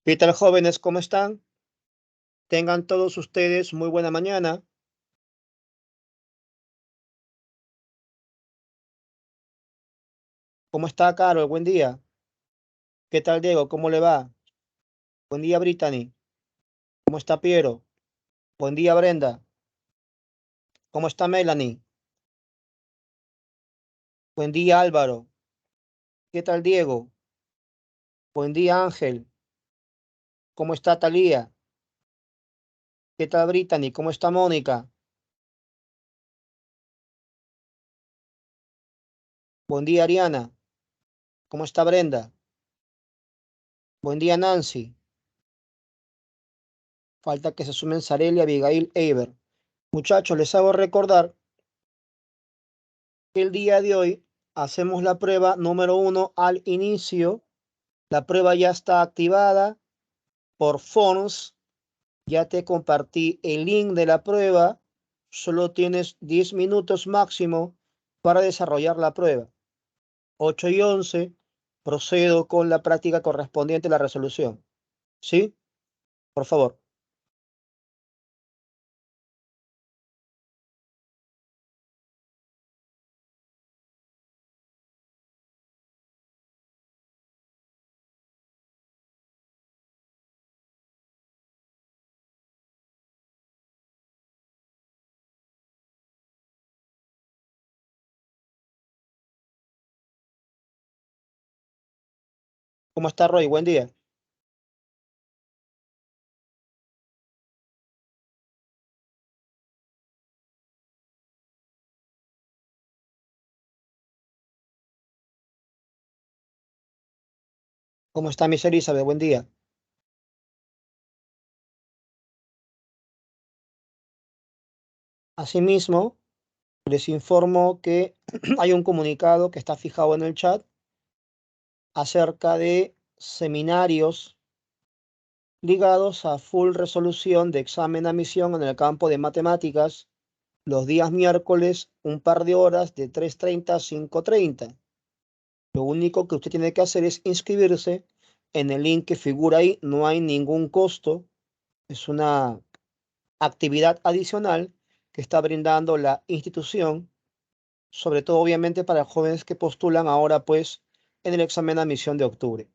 ¿Qué tal, jóvenes? ¿Cómo están? Tengan todos ustedes muy buena mañana. ¿Cómo está, Carol? Buen día. ¿Qué tal, Diego? ¿Cómo le va? Buen día, Brittany. ¿Cómo está, Piero? Buen día, Brenda. ¿Cómo está, Melanie? Buen día, Álvaro. ¿Qué tal, Diego? Buen día, Ángel. ¿Cómo está, Talía? ¿Qué tal, Brittany? ¿Cómo está, Mónica? Buen día, Ariana. ¿Cómo está, Brenda? Buen día, Nancy. Falta que se sumen Sareli, Abigail, Eiber. Muchachos, les hago recordar que el día de hoy hacemos la prueba número 1 al inicio. La prueba ya está activada por Forms. Ya te compartí el link de la prueba. Solo tienes 10 minutos máximo para desarrollar la prueba. 8:11. Procedo con la práctica correspondiente a la resolución. ¿Sí? Por favor. ¿Cómo está, Roy? Buen día. ¿Cómo está, Miss Elizabeth? Buen día. Asimismo, les informo que hay un comunicado que está fijado en el chat acerca de seminarios ligados a full resolución de examen a misión en el campo de matemáticas los días miércoles, un par de horas de 3:30 a 5:30. Lo único que usted tiene que hacer es inscribirse en el link que figura ahí. No hay ningún costo. Es una actividad adicional que está brindando la institución, sobre todo obviamente para jóvenes que postulan ahora pues en el examen de admisión de octubre.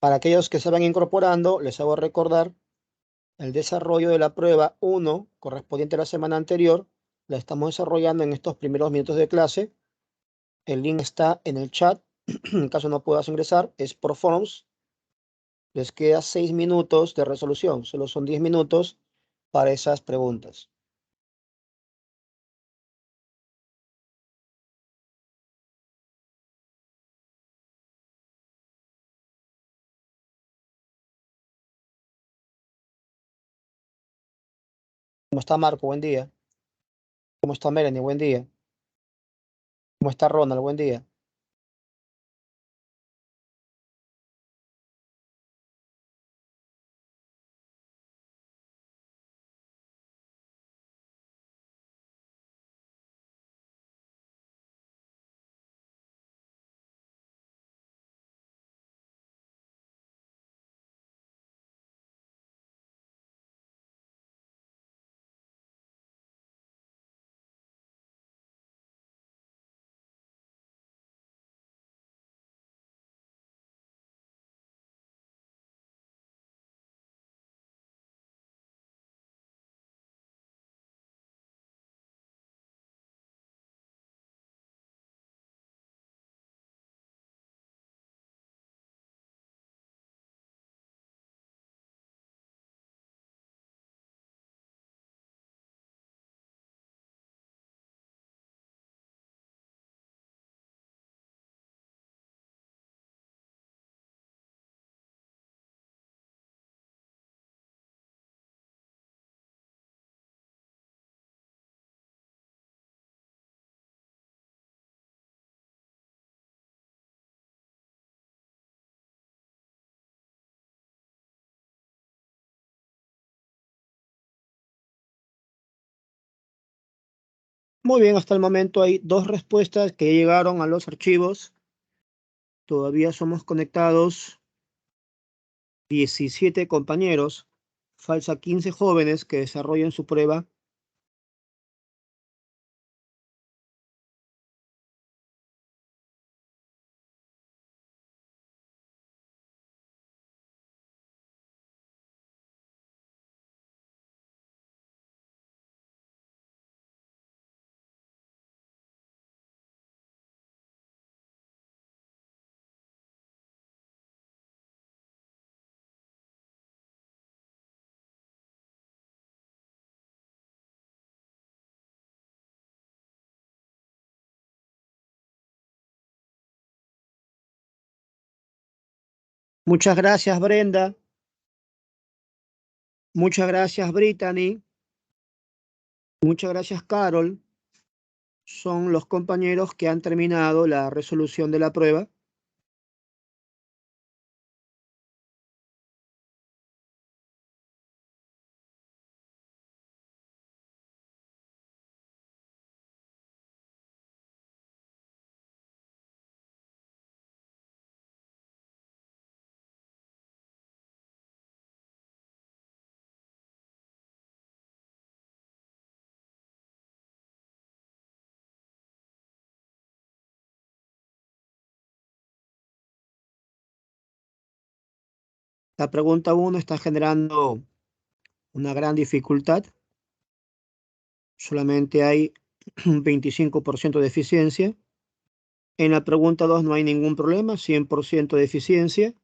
Para aquellos que se van incorporando, les hago recordar el desarrollo de la prueba 1 correspondiente a la semana anterior. La estamos desarrollando en estos primeros minutos de clase. El link está en el chat. En caso no puedas ingresar, es por forums. Les queda 6 minutos de resolución. Solo son 10 minutos para esas preguntas. ¿Cómo está Marco? Buen día. ¿Cómo está Melanie? Buen día. ¿Cómo está Ronald? Buen día. Muy bien, hasta el momento hay dos respuestas que llegaron a los archivos. Todavía somos conectados 17 compañeros. Falta 15 jóvenes que desarrollen su prueba. Muchas gracias, Brenda. Muchas gracias, Brittany. Muchas gracias, Carol. Son los compañeros que han terminado la resolución de la prueba. La pregunta 1 está generando una gran dificultad. Solamente hay un 25% de eficiencia. En la pregunta 2 no hay ningún problema, 100% de eficiencia.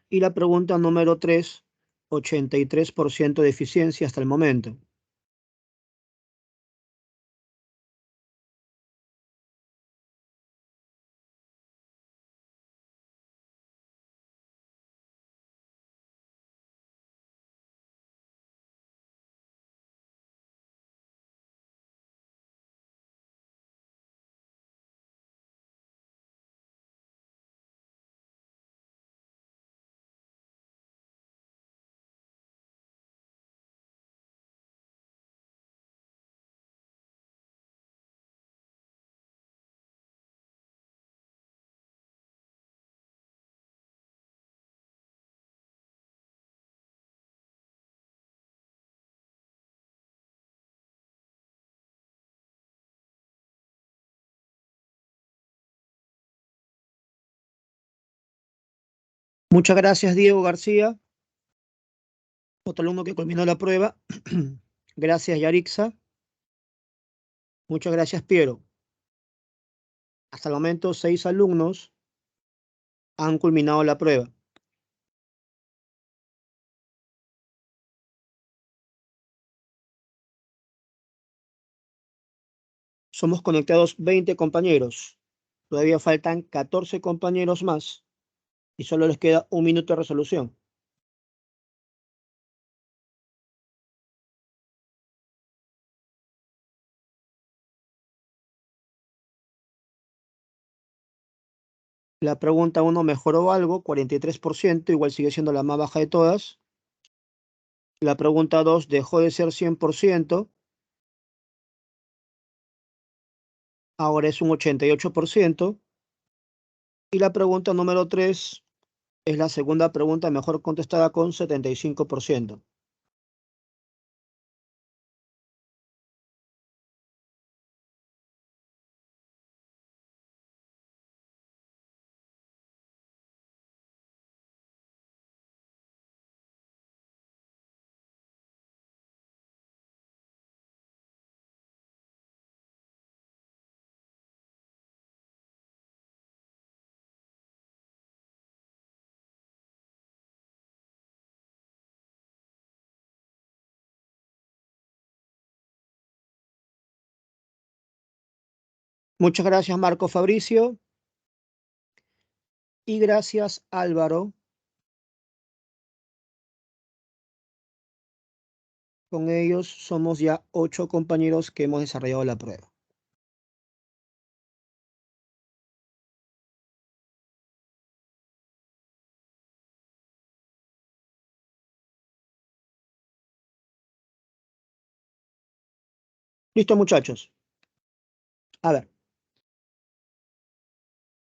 Y la pregunta número 3, 83% de eficiencia hasta el momento. Muchas gracias, Diego García, otro alumno que culminó la prueba. Gracias, Yarixa. Muchas gracias, Piero. Hasta el momento, 6 alumnos han culminado la prueba. Somos conectados 20 compañeros. Todavía faltan 14 compañeros más y solo les queda 1 minuto de resolución. La pregunta 1 mejoró algo, 43%, igual sigue siendo la más baja de todas. La pregunta 2 dejó de ser 100%, ahora es un 88%. Y la pregunta número 3 es la segunda pregunta mejor contestada con 75%. Muchas gracias, Marco Fabricio. Y gracias, Álvaro. Con ellos somos ya 8 compañeros que hemos desarrollado la prueba. Listo, muchachos. A ver.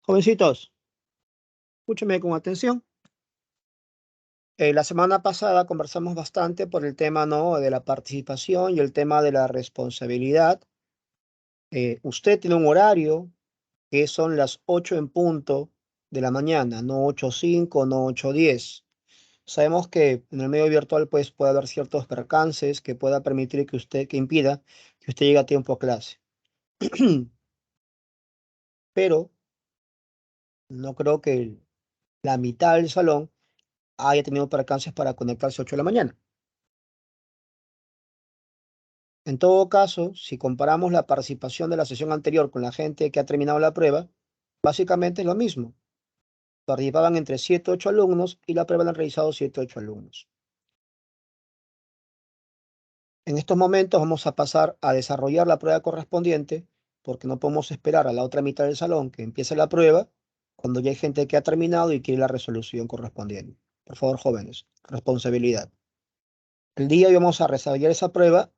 Jovencitos, escúchenme con atención. La semana pasada conversamos bastante por el tema, ¿no?, de la participación y el tema de la responsabilidad. Usted tiene un horario que son las 8 en punto de la mañana, no 8:05, no 8:10. Sabemos que en el medio virtual pues, puede haber ciertos percances que pueda permitir que impida que usted llegue a tiempo a clase. Pero no creo que la mitad del salón haya tenido percances para conectarse a 8 de la mañana. En todo caso, si comparamos la participación de la sesión anterior con la gente que ha terminado la prueba, básicamente es lo mismo. Participaban entre 7 u 8 alumnos y la prueba la han realizado 7 u 8 alumnos. En estos momentos vamos a pasar a desarrollar la prueba correspondiente, porque no podemos esperar a la otra mitad del salón que empiece la prueba cuando ya hay gente que ha terminado y quiere la resolución correspondiente. Por favor, jóvenes, responsabilidad. El día de hoy vamos a desarrollar esa prueba.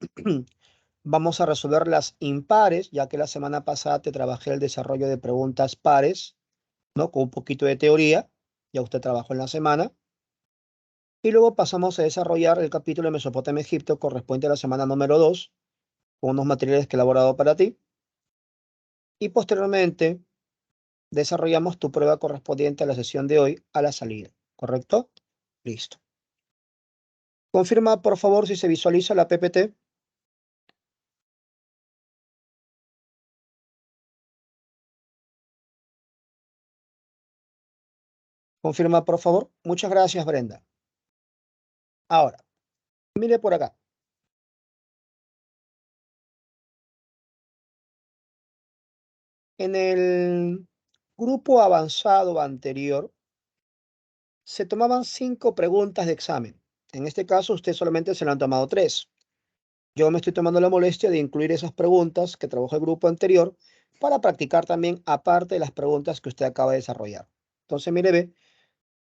Vamos a resolver las impares, ya que la semana pasada te trabajé el desarrollo de preguntas pares, ¿no? Con un poquito de teoría, ya usted trabajó en la semana. Y luego pasamos a desarrollar el capítulo de Mesopotamia, Egipto, correspondiente a la semana número 2, con unos materiales que he elaborado para ti. Y posteriormente desarrollamos tu prueba correspondiente a la sesión de hoy a la salida, ¿correcto? Listo. Confirma, por favor, si se visualiza la PPT. Confirma, por favor. Muchas gracias, Brenda. Ahora, mire por acá. En el grupo avanzado anterior, se tomaban 5 preguntas de examen. En este caso, usted solamente se le han tomado 3. Yo me estoy tomando la molestia de incluir esas preguntas que trabajó el grupo anterior para practicar también, aparte de las preguntas que usted acaba de desarrollar. Entonces, mire, ve,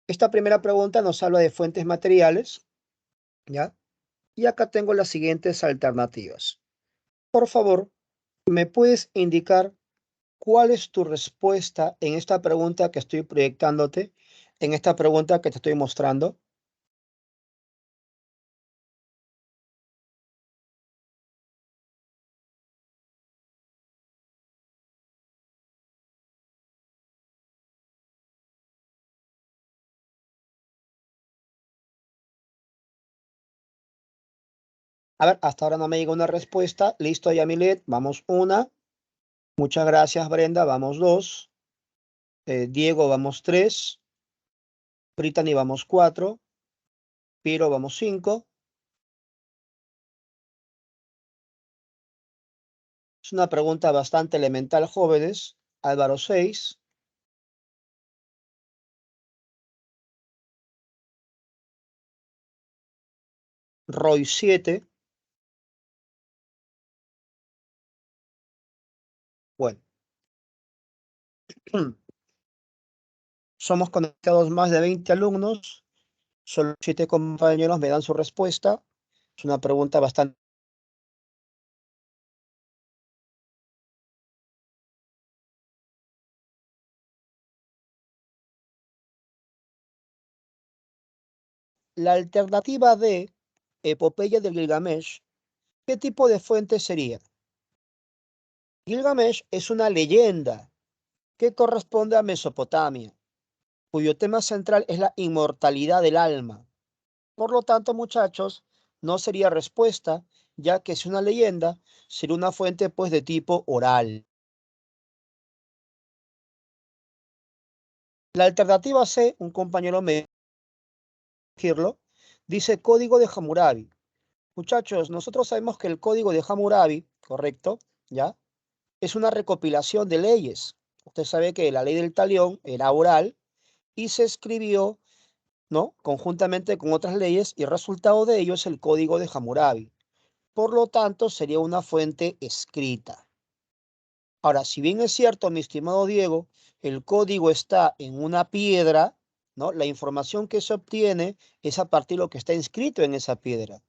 esta primera pregunta nos habla de fuentes materiales, ¿ya? Y acá tengo las siguientes alternativas. Por favor, ¿me puedes indicar cuál es tu respuesta en esta pregunta que estoy proyectándote, en esta pregunta que te estoy mostrando? A ver, hasta ahora no me llega una respuesta. Listo, Yamilet. Vamos una. Muchas gracias, Brenda. Vamos dos. Diego, vamos tres. Brittany, vamos cuatro. Piro, vamos cinco. Es una pregunta bastante elemental, jóvenes. Álvaro, 6. Roy, 7. Bueno, somos conectados más de 20 alumnos. Solo 7 compañeros me dan su respuesta. Es una pregunta bastante... La alternativa de Epopeya de Gilgamesh, ¿qué tipo de fuente sería? Gilgamesh es una leyenda que corresponde a Mesopotamia, cuyo tema central es la inmortalidad del alma. Por lo tanto, muchachos, no sería respuesta, ya que es una leyenda, sería una fuente pues de tipo oral. La alternativa C, un compañero me decirlo, dice código de Hammurabi. Muchachos, nosotros sabemos que el código de Hammurabi, correcto, ¿ya? Es una recopilación de leyes. Usted sabe que la ley del talión era oral y se escribió, ¿no?, conjuntamente con otras leyes, y el resultado de ello es el código de Hammurabi. Por lo tanto, sería una fuente escrita. Ahora, si bien es cierto, mi estimado Diego, el código está en una piedra, ¿no? La información que se obtiene es a partir de lo que está inscrito en esa piedra.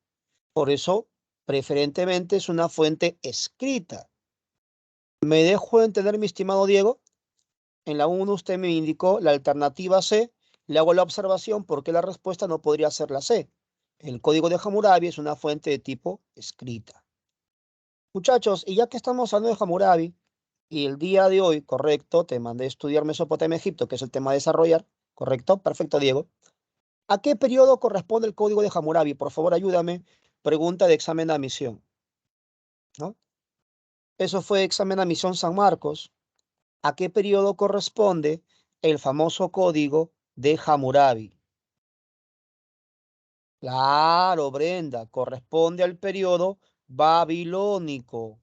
Por eso Preferentemente es una fuente escrita. ¿Me dejo entender, mi estimado Diego? En la 1 usted me indicó la alternativa C. Le hago la observación porque la respuesta no podría ser la C. El código de Hammurabi es una fuente de tipo escrita. Muchachos, y ya que estamos hablando de Hammurabi, y el día de hoy, correcto, te mandé a estudiar Mesopotamia, Egipto, que es el tema a desarrollar, correcto, perfecto, Diego. ¿A qué periodo corresponde el código de Hammurabi? Por favor, ayúdame. Pregunta de examen de admisión, ¿no? Eso fue examen de admisión San Marcos. ¿A qué periodo corresponde el famoso código de Hammurabi? Claro, Brenda, corresponde al periodo babilónico.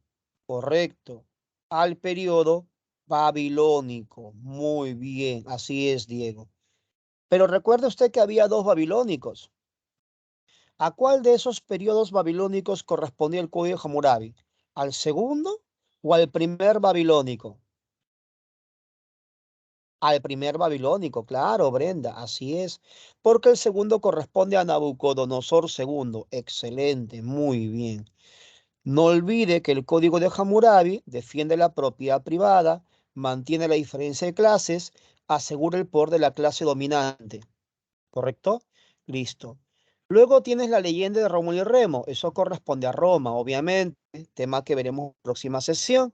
Correcto. Al periodo babilónico. Muy bien, así es, Diego. Pero recuerde usted que había dos babilónicos. ¿A cuál de esos periodos babilónicos correspondía el código de Hammurabi? ¿Al segundo o al primer babilónico? Al primer babilónico, claro, Brenda, así es. Porque el segundo corresponde a Nabucodonosor II. Excelente, muy bien. No olvide que el código de Hammurabi defiende la propiedad privada, mantiene la diferencia de clases, asegura el poder de la clase dominante. ¿Correcto? Listo. Luego tienes la leyenda de Rómulo y Remo. Eso corresponde a Roma, obviamente, tema que veremos en la próxima sesión.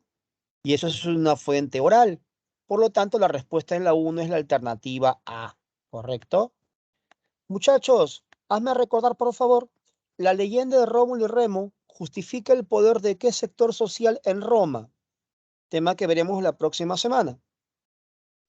Y eso es una fuente oral. Por lo tanto, la respuesta en la 1 es la alternativa A. ¿Correcto? Muchachos, hazme recordar, por favor, la leyenda de Rómulo y Remo justifica el poder de qué sector social en Roma, tema que veremos la próxima semana.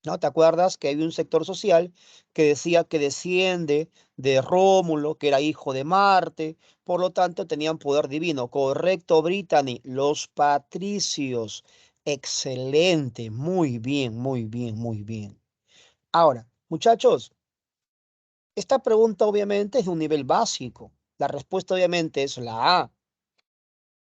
¿No? ¿Te acuerdas que hay un sector social que decía que desciende de Rómulo, que era hijo de Marte, por lo tanto tenían poder divino? Correcto, Brittany, los patricios. Excelente, muy bien, muy bien, muy bien. Ahora, muchachos, esta pregunta obviamente es de un nivel básico. La respuesta obviamente es la A.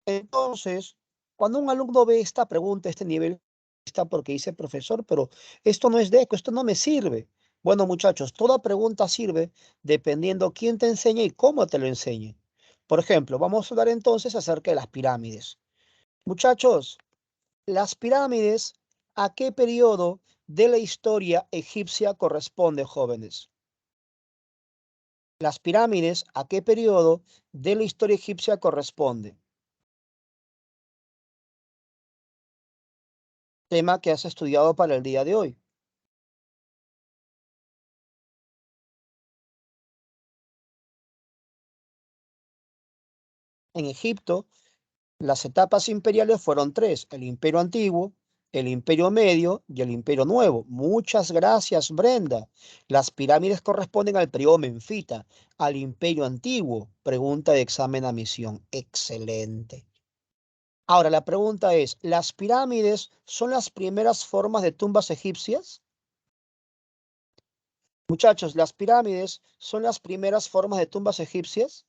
Entonces, cuando un alumno ve esta pregunta, este nivel, está porque dice, profesor, pero esto no es DECO, esto no me sirve. Bueno, muchachos, toda pregunta sirve dependiendo quién te enseña y cómo te lo enseñe. Por ejemplo, vamos a hablar entonces acerca de las pirámides. Muchachos, las pirámides, ¿a qué periodo de la historia egipcia corresponde, jóvenes? Las pirámides, ¿a qué periodo de la historia egipcia corresponde? Tema que has estudiado para el día de hoy. En Egipto, las etapas imperiales fueron tres: el Imperio Antiguo, el Imperio Medio y el Imperio Nuevo. Muchas gracias, Brenda. Las pirámides corresponden al periodo menfita, al Imperio Antiguo. Pregunta de examen a misión. Excelente. Ahora, la pregunta es, ¿las pirámides son las primeras formas de tumbas egipcias? Muchachos, ¿las pirámides son las primeras formas de tumbas egipcias?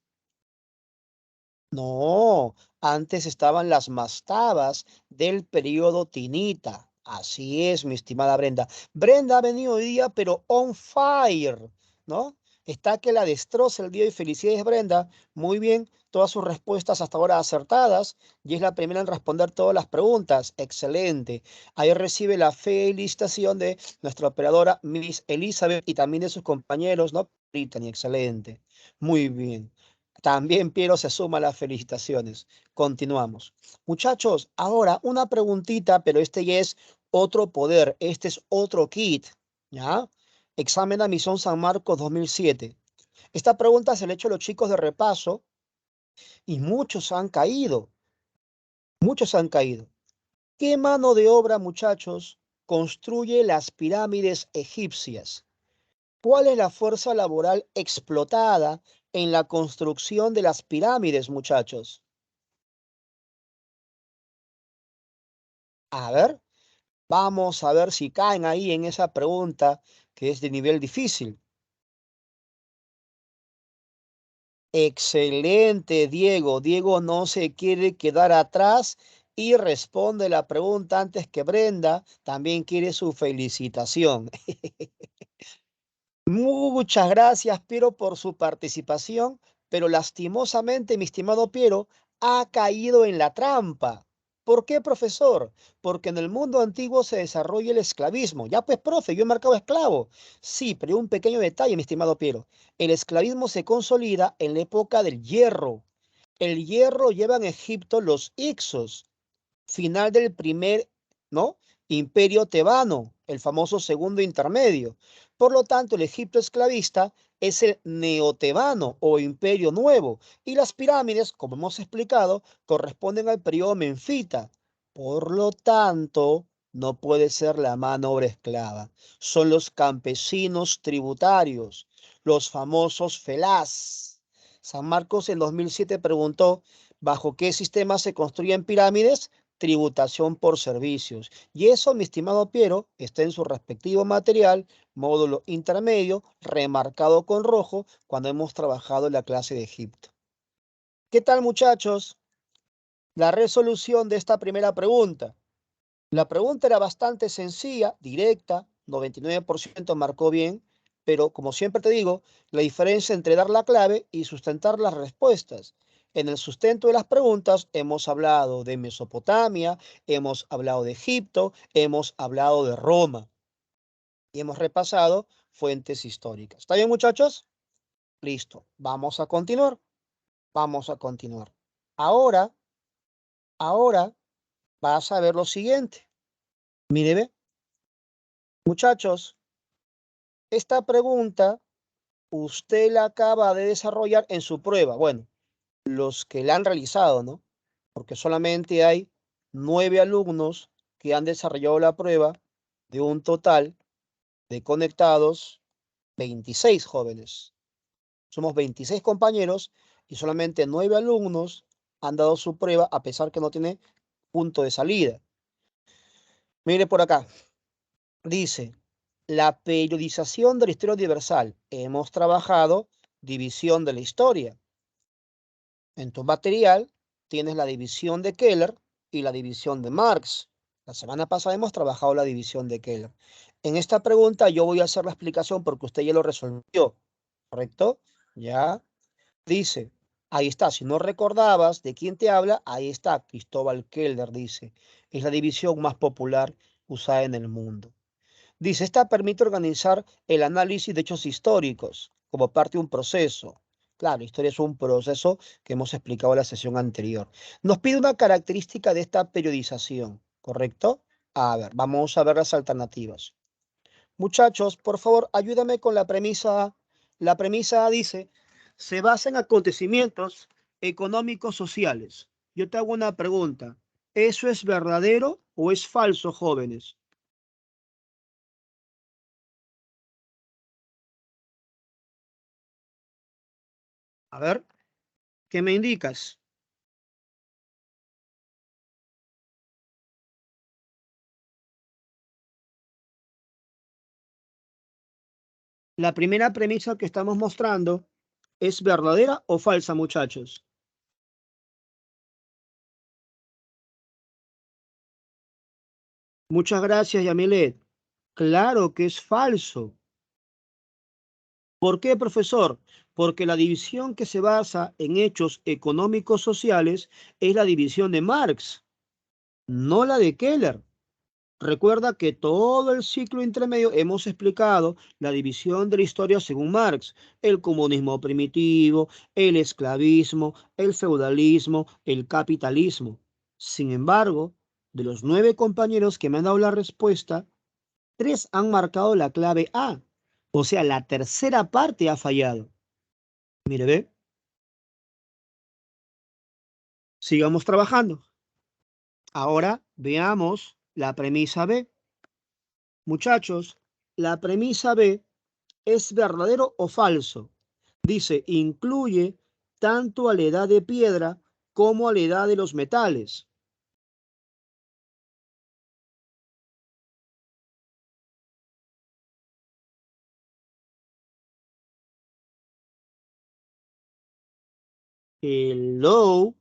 No, antes estaban las mastabas del periodo tinita. Así es, mi estimada Brenda. Brenda ha venido hoy día, pero on fire, ¿no? Está que la destroza el día de hoy. Felicidades, Brenda. Muy bien, todas sus respuestas hasta ahora acertadas y es la primera en responder todas las preguntas. Excelente. Ahí recibe la felicitación de nuestra operadora Miss Elizabeth y también de sus compañeros, ¿no? Brittany, excelente. Muy bien. También Piero se suma a las felicitaciones. Continuamos. Muchachos, ahora una preguntita, pero este ya es otro poder, este es otro kit, ¿ya? Examen admisión San Marcos 2007. Esta pregunta se le ha hecho a los chicos de repaso y muchos han caído, muchos han caído. ¿Qué mano de obra, muchachos, construye las pirámides egipcias? ¿Cuál es la fuerza laboral explotada en la construcción de las pirámides, muchachos? A ver, vamos a ver si caen ahí en esa pregunta que es de nivel difícil. Excelente, Diego. Diego no se quiere quedar atrás y responde la pregunta antes que Brenda. También quiere su felicitación. Muchas gracias, Piero, por su participación, pero lastimosamente, mi estimado Piero, ha caído en la trampa. ¿Por qué, profesor? Porque en el mundo antiguo se desarrolla el esclavismo. Ya pues, profe, yo he marcado esclavo. Sí, pero hay un pequeño detalle, mi estimado Piero. El esclavismo se consolida en la época del hierro. El hierro lleva en Egipto los Ixos, final del primer, ¿no? Imperio tebano, el famoso segundo intermedio. Por lo tanto, el Egipto esclavista es el neotebano o imperio nuevo y las pirámides, como hemos explicado, corresponden al periodo menfita. Por lo tanto, no puede ser la mano obra esclava. Son los campesinos tributarios, los famosos felás. San Marcos en 2007 preguntó, ¿bajo qué sistema se construyen pirámides? Tributación por servicios. Y eso, mi estimado Piero, está en su respectivo material, módulo intermedio, remarcado con rojo, cuando hemos trabajado en la clase de Egipto. ¿Qué tal, muchachos? La resolución de esta primera pregunta. La pregunta era bastante sencilla, directa, 99% marcó bien, pero como siempre te digo, la diferencia entre dar la clave y sustentar las respuestas. En el sustento de las preguntas hemos hablado de Mesopotamia, hemos hablado de Egipto, hemos hablado de Roma y hemos repasado fuentes históricas. ¿Está bien, muchachos? Listo. Vamos a continuar. Vamos a continuar. Ahora, ahora vas a ver lo siguiente. Mire, ve. Muchachos, esta pregunta usted la acaba de desarrollar en su prueba. Bueno, los que la han realizado, ¿no? Porque solamente hay 9 alumnos que han desarrollado la prueba de un total de conectados 26 jóvenes. Somos 26 compañeros y solamente 9 alumnos han dado su prueba a pesar que no tiene punto de salida. Mire por acá. Dice, la periodización de la historia universal. Hemos trabajado división de la historia. En tu material tienes la división de Keller y la división de Marx. La semana pasada hemos trabajado la división de Keller. En esta pregunta yo voy a hacer la explicación porque usted ya lo resolvió, ¿correcto? Ya dice, ahí está, si no recordabas de quién te habla, ahí está, Cristóbal Keller dice, es la división más popular usada en el mundo. Dice, esta permite organizar el análisis de hechos históricos como parte de un proceso. Claro, historia es un proceso que hemos explicado en la sesión anterior. Nos pide una característica de esta periodización, ¿correcto? A ver, vamos a ver las alternativas. Muchachos, por favor, ayúdame con la premisa A. La premisa A dice, se basa en acontecimientos económicos sociales. Yo te hago una pregunta. ¿Eso es verdadero o es falso, jóvenes? A ver, ¿qué me indicas? La primera premisa que estamos mostrando es verdadera o falsa, muchachos. Muchas gracias, Yamilet. Claro que es falso. ¿Por qué, profesor? Porque la división que se basa en hechos económicos sociales es la división de Marx, no la de Keller. Recuerda que todo el ciclo intermedio hemos explicado la división de la historia según Marx, el comunismo primitivo, el esclavismo, el feudalismo, el capitalismo. Sin embargo, de los 9 compañeros que me han dado la respuesta, 3 han marcado la clave A, o sea, la tercera parte ha fallado. Mire, ve, sigamos trabajando. Ahora veamos la premisa B. Muchachos, la premisa B ¿es verdadero o falso? Dice, incluye tanto a la edad de piedra como a la edad de los metales. Hello.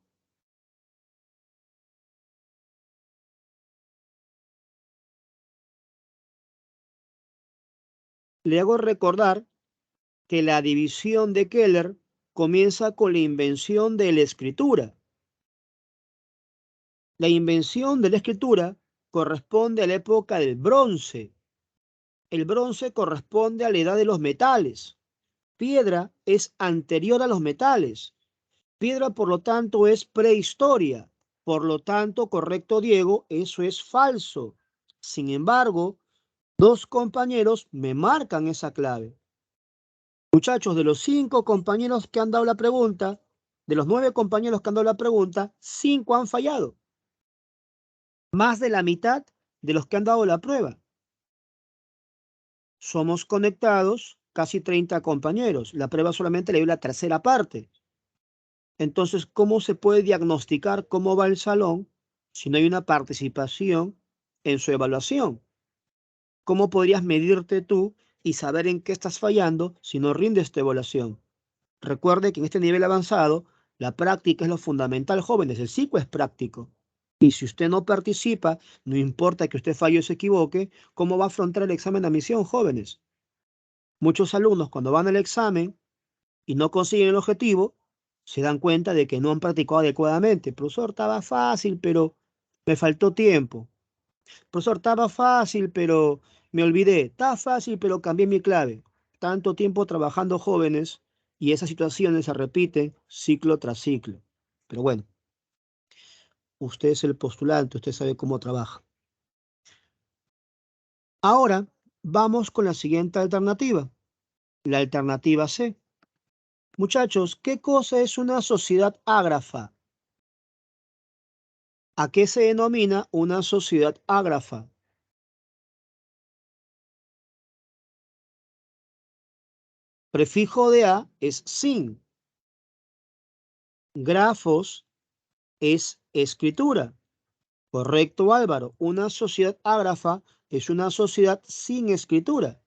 Le hago recordar que la división de Keller comienza con la invención de la escritura. La invención de la escritura corresponde a la época del bronce. El bronce corresponde a la edad de los metales. Piedra es anterior a los metales. Piedra, por lo tanto, es prehistoria. Por lo tanto, correcto, Diego, eso es falso. Sin embargo, dos compañeros me marcan esa clave. Muchachos, de los 5 compañeros que han dado la pregunta, de los 9 compañeros que han dado la pregunta, 5 han fallado. Más de la mitad de los que han dado la prueba. Somos conectados casi 30 compañeros. La prueba solamente le dio la tercera parte. Entonces, ¿cómo se puede diagnosticar cómo va el salón si no hay una participación en su evaluación? ¿Cómo podrías medirte tú y saber en qué estás fallando si no rindes tu evaluación? Recuerde que en este nivel avanzado, la práctica es lo fundamental, jóvenes. El psico es práctico. Y si usted no participa, no importa que usted falle o se equivoque, ¿cómo va a afrontar el examen de admisión, jóvenes? Muchos alumnos, cuando van al examen y no consiguen el objetivo, se dan cuenta de que no han practicado adecuadamente. Profesor, estaba fácil, pero me faltó tiempo. Profesor, estaba fácil, pero me olvidé. Estaba fácil, pero cambié mi clave. Tanto tiempo trabajando, jóvenes, y esas situaciones se repiten ciclo tras ciclo. Pero bueno, usted es el postulante, usted sabe cómo trabaja. Ahora vamos con la siguiente alternativa, la alternativa C. Muchachos, ¿qué cosa es una sociedad ágrafa? ¿A qué se denomina una sociedad ágrafa? Prefijo de a es sin. Grafos es escritura. Correcto, Álvaro. Una sociedad ágrafa es una sociedad sin escritura.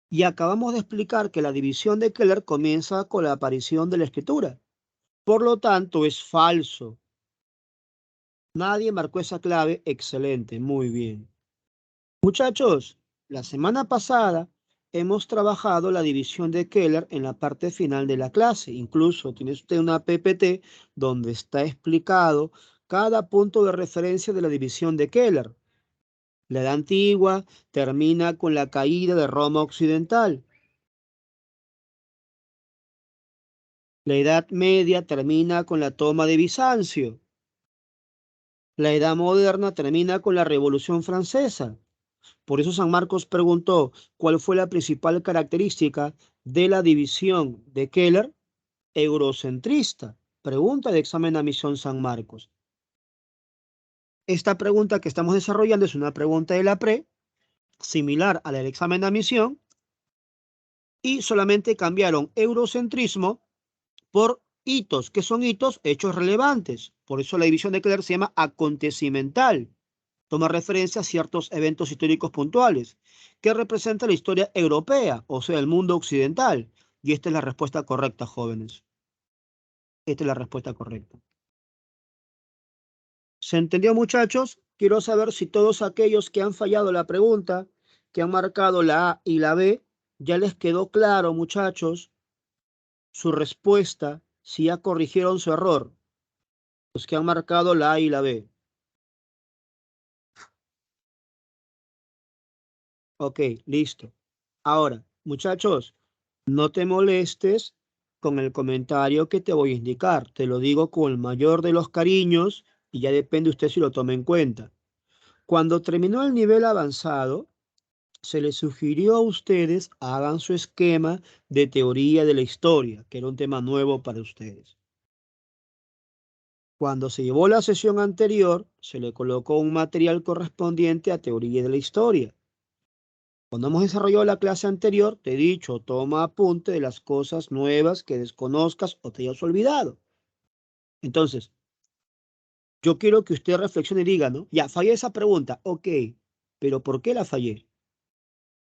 Y acabamos de explicar que la división de Keller comienza con la aparición de la escritura. Por lo tanto, es falso. Nadie marcó esa clave. Excelente, muy bien. Muchachos, la semana pasada hemos trabajado la división de Keller en la parte final de la clase. Incluso tiene usted una PPT donde está explicado cada punto de referencia de la división de Keller. La Edad Antigua termina con la caída de Roma Occidental. La Edad Media termina con la toma de Bizancio. La Edad Moderna termina con la Revolución Francesa. Por eso San Marcos preguntó cuál fue la principal característica de la división de Keller eurocentrista. Pregunta de examen de admisión San Marcos. Esta pregunta que estamos desarrollando es una pregunta de la PRE, similar a la del examen de admisión, y solamente cambiaron eurocentrismo por hitos. ¿Qué son hitos? Hechos relevantes. Por eso la división de Keller se llama acontecimental. Toma referencia a ciertos eventos históricos puntuales que representan la historia europea, o sea, el mundo occidental. Y esta es la respuesta correcta, jóvenes. Esta es la respuesta correcta. ¿Se entendió, muchachos? Quiero saber si todos aquellos que han fallado la pregunta, que han marcado la A y la B, ya les quedó claro, muchachos, su respuesta, si ya corrigieron su error. Los que han marcado la A y la B. Ok, listo. Ahora, muchachos, no te molestes con el comentario que te voy a indicar. Te lo digo con el mayor de los cariños y ya depende usted si lo toma en cuenta. Cuando terminó el nivel avanzado, se les sugirió a ustedes hagan su esquema de teoría de la historia, que era un tema nuevo para ustedes. Cuando se llevó la sesión anterior, se le colocó un material correspondiente a teoría de la historia. Cuando hemos desarrollado la clase anterior, te he dicho, toma apunte de las cosas nuevas que desconozcas o te hayas olvidado. Entonces, yo quiero que usted reflexione y diga, ¿no? Ya, fallé esa pregunta, ok, pero ¿por qué la fallé?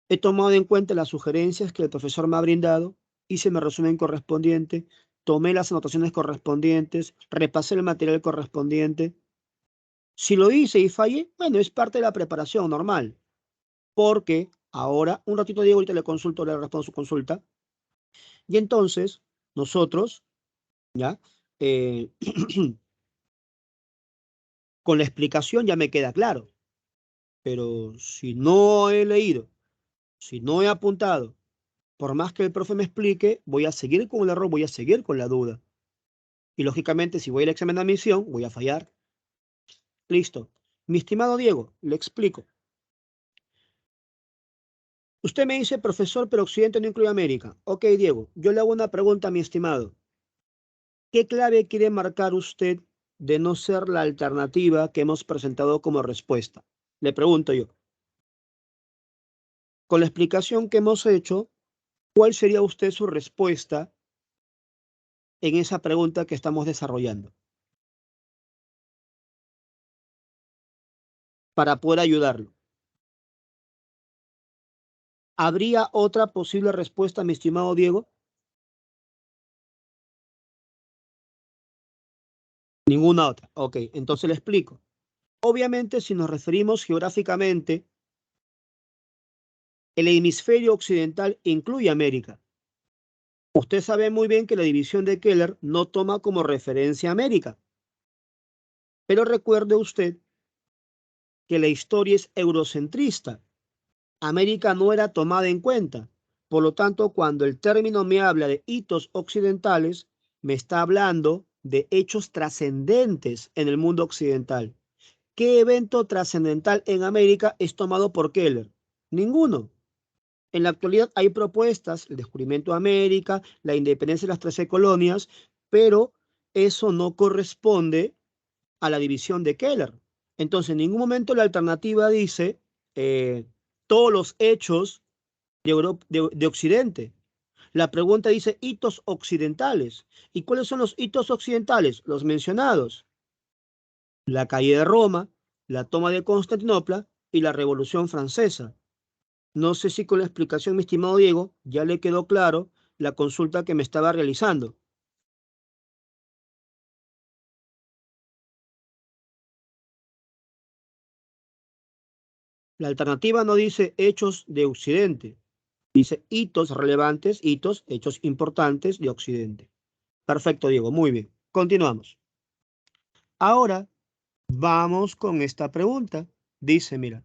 He tomado en cuenta las sugerencias que el profesor me ha brindado, hice mi resumen correspondiente, tomé las anotaciones correspondientes, repasé el material correspondiente. Si lo hice y fallé, bueno, es parte de la preparación normal, porque ahora, un ratito Diego, ahorita le consulto, le respondo su consulta. Y entonces, nosotros, ¿ya? Eh, Con la explicación ya me queda claro. Pero si no he leído, si no he apuntado, por más que el profe me explique, voy a seguir con el error, voy a seguir con la duda. Y lógicamente, si voy al examen de admisión, voy a fallar. Listo. Mi estimado Diego, le explico. Usted me dice, profesor, pero Occidente no incluye América. Ok, Diego, yo le hago una pregunta, mi estimado. ¿Qué clave quiere marcar usted de no ser la alternativa que hemos presentado como respuesta? Le pregunto yo. Con la explicación que hemos hecho, ¿cuál sería usted su respuesta en esa pregunta que estamos desarrollando? Para poder ayudarlo. ¿Habría otra posible respuesta, mi estimado Diego? Ninguna otra. Ok, entonces le explico. Obviamente, si nos referimos geográficamente, el hemisferio occidental incluye América. Usted sabe muy bien que la división de Keller no toma como referencia América. Pero recuerde usted que la historia es eurocentrista. América no era tomada en cuenta. Por lo tanto, cuando el término me habla de hitos occidentales, me está hablando de hechos trascendentes en el mundo occidental. ¿Qué evento trascendental en América es tomado por Keller? Ninguno. En la actualidad hay propuestas, el descubrimiento de América, la independencia de las 13 colonias, pero eso no corresponde a la división de Keller. Entonces, en ningún momento la alternativa dice todos los hechos de Occidente. La pregunta dice hitos occidentales. ¿Y cuáles son los hitos occidentales? Los mencionados. La caída de Roma, la toma de Constantinopla y la Revolución Francesa. No sé si con la explicación, mi estimado Diego, ya le quedó claro la consulta que me estaba realizando. La alternativa no dice hechos de Occidente, dice hitos relevantes, hitos, hechos importantes de Occidente. Perfecto, Diego, muy bien. Continuamos. Ahora vamos con esta pregunta. Dice, mira,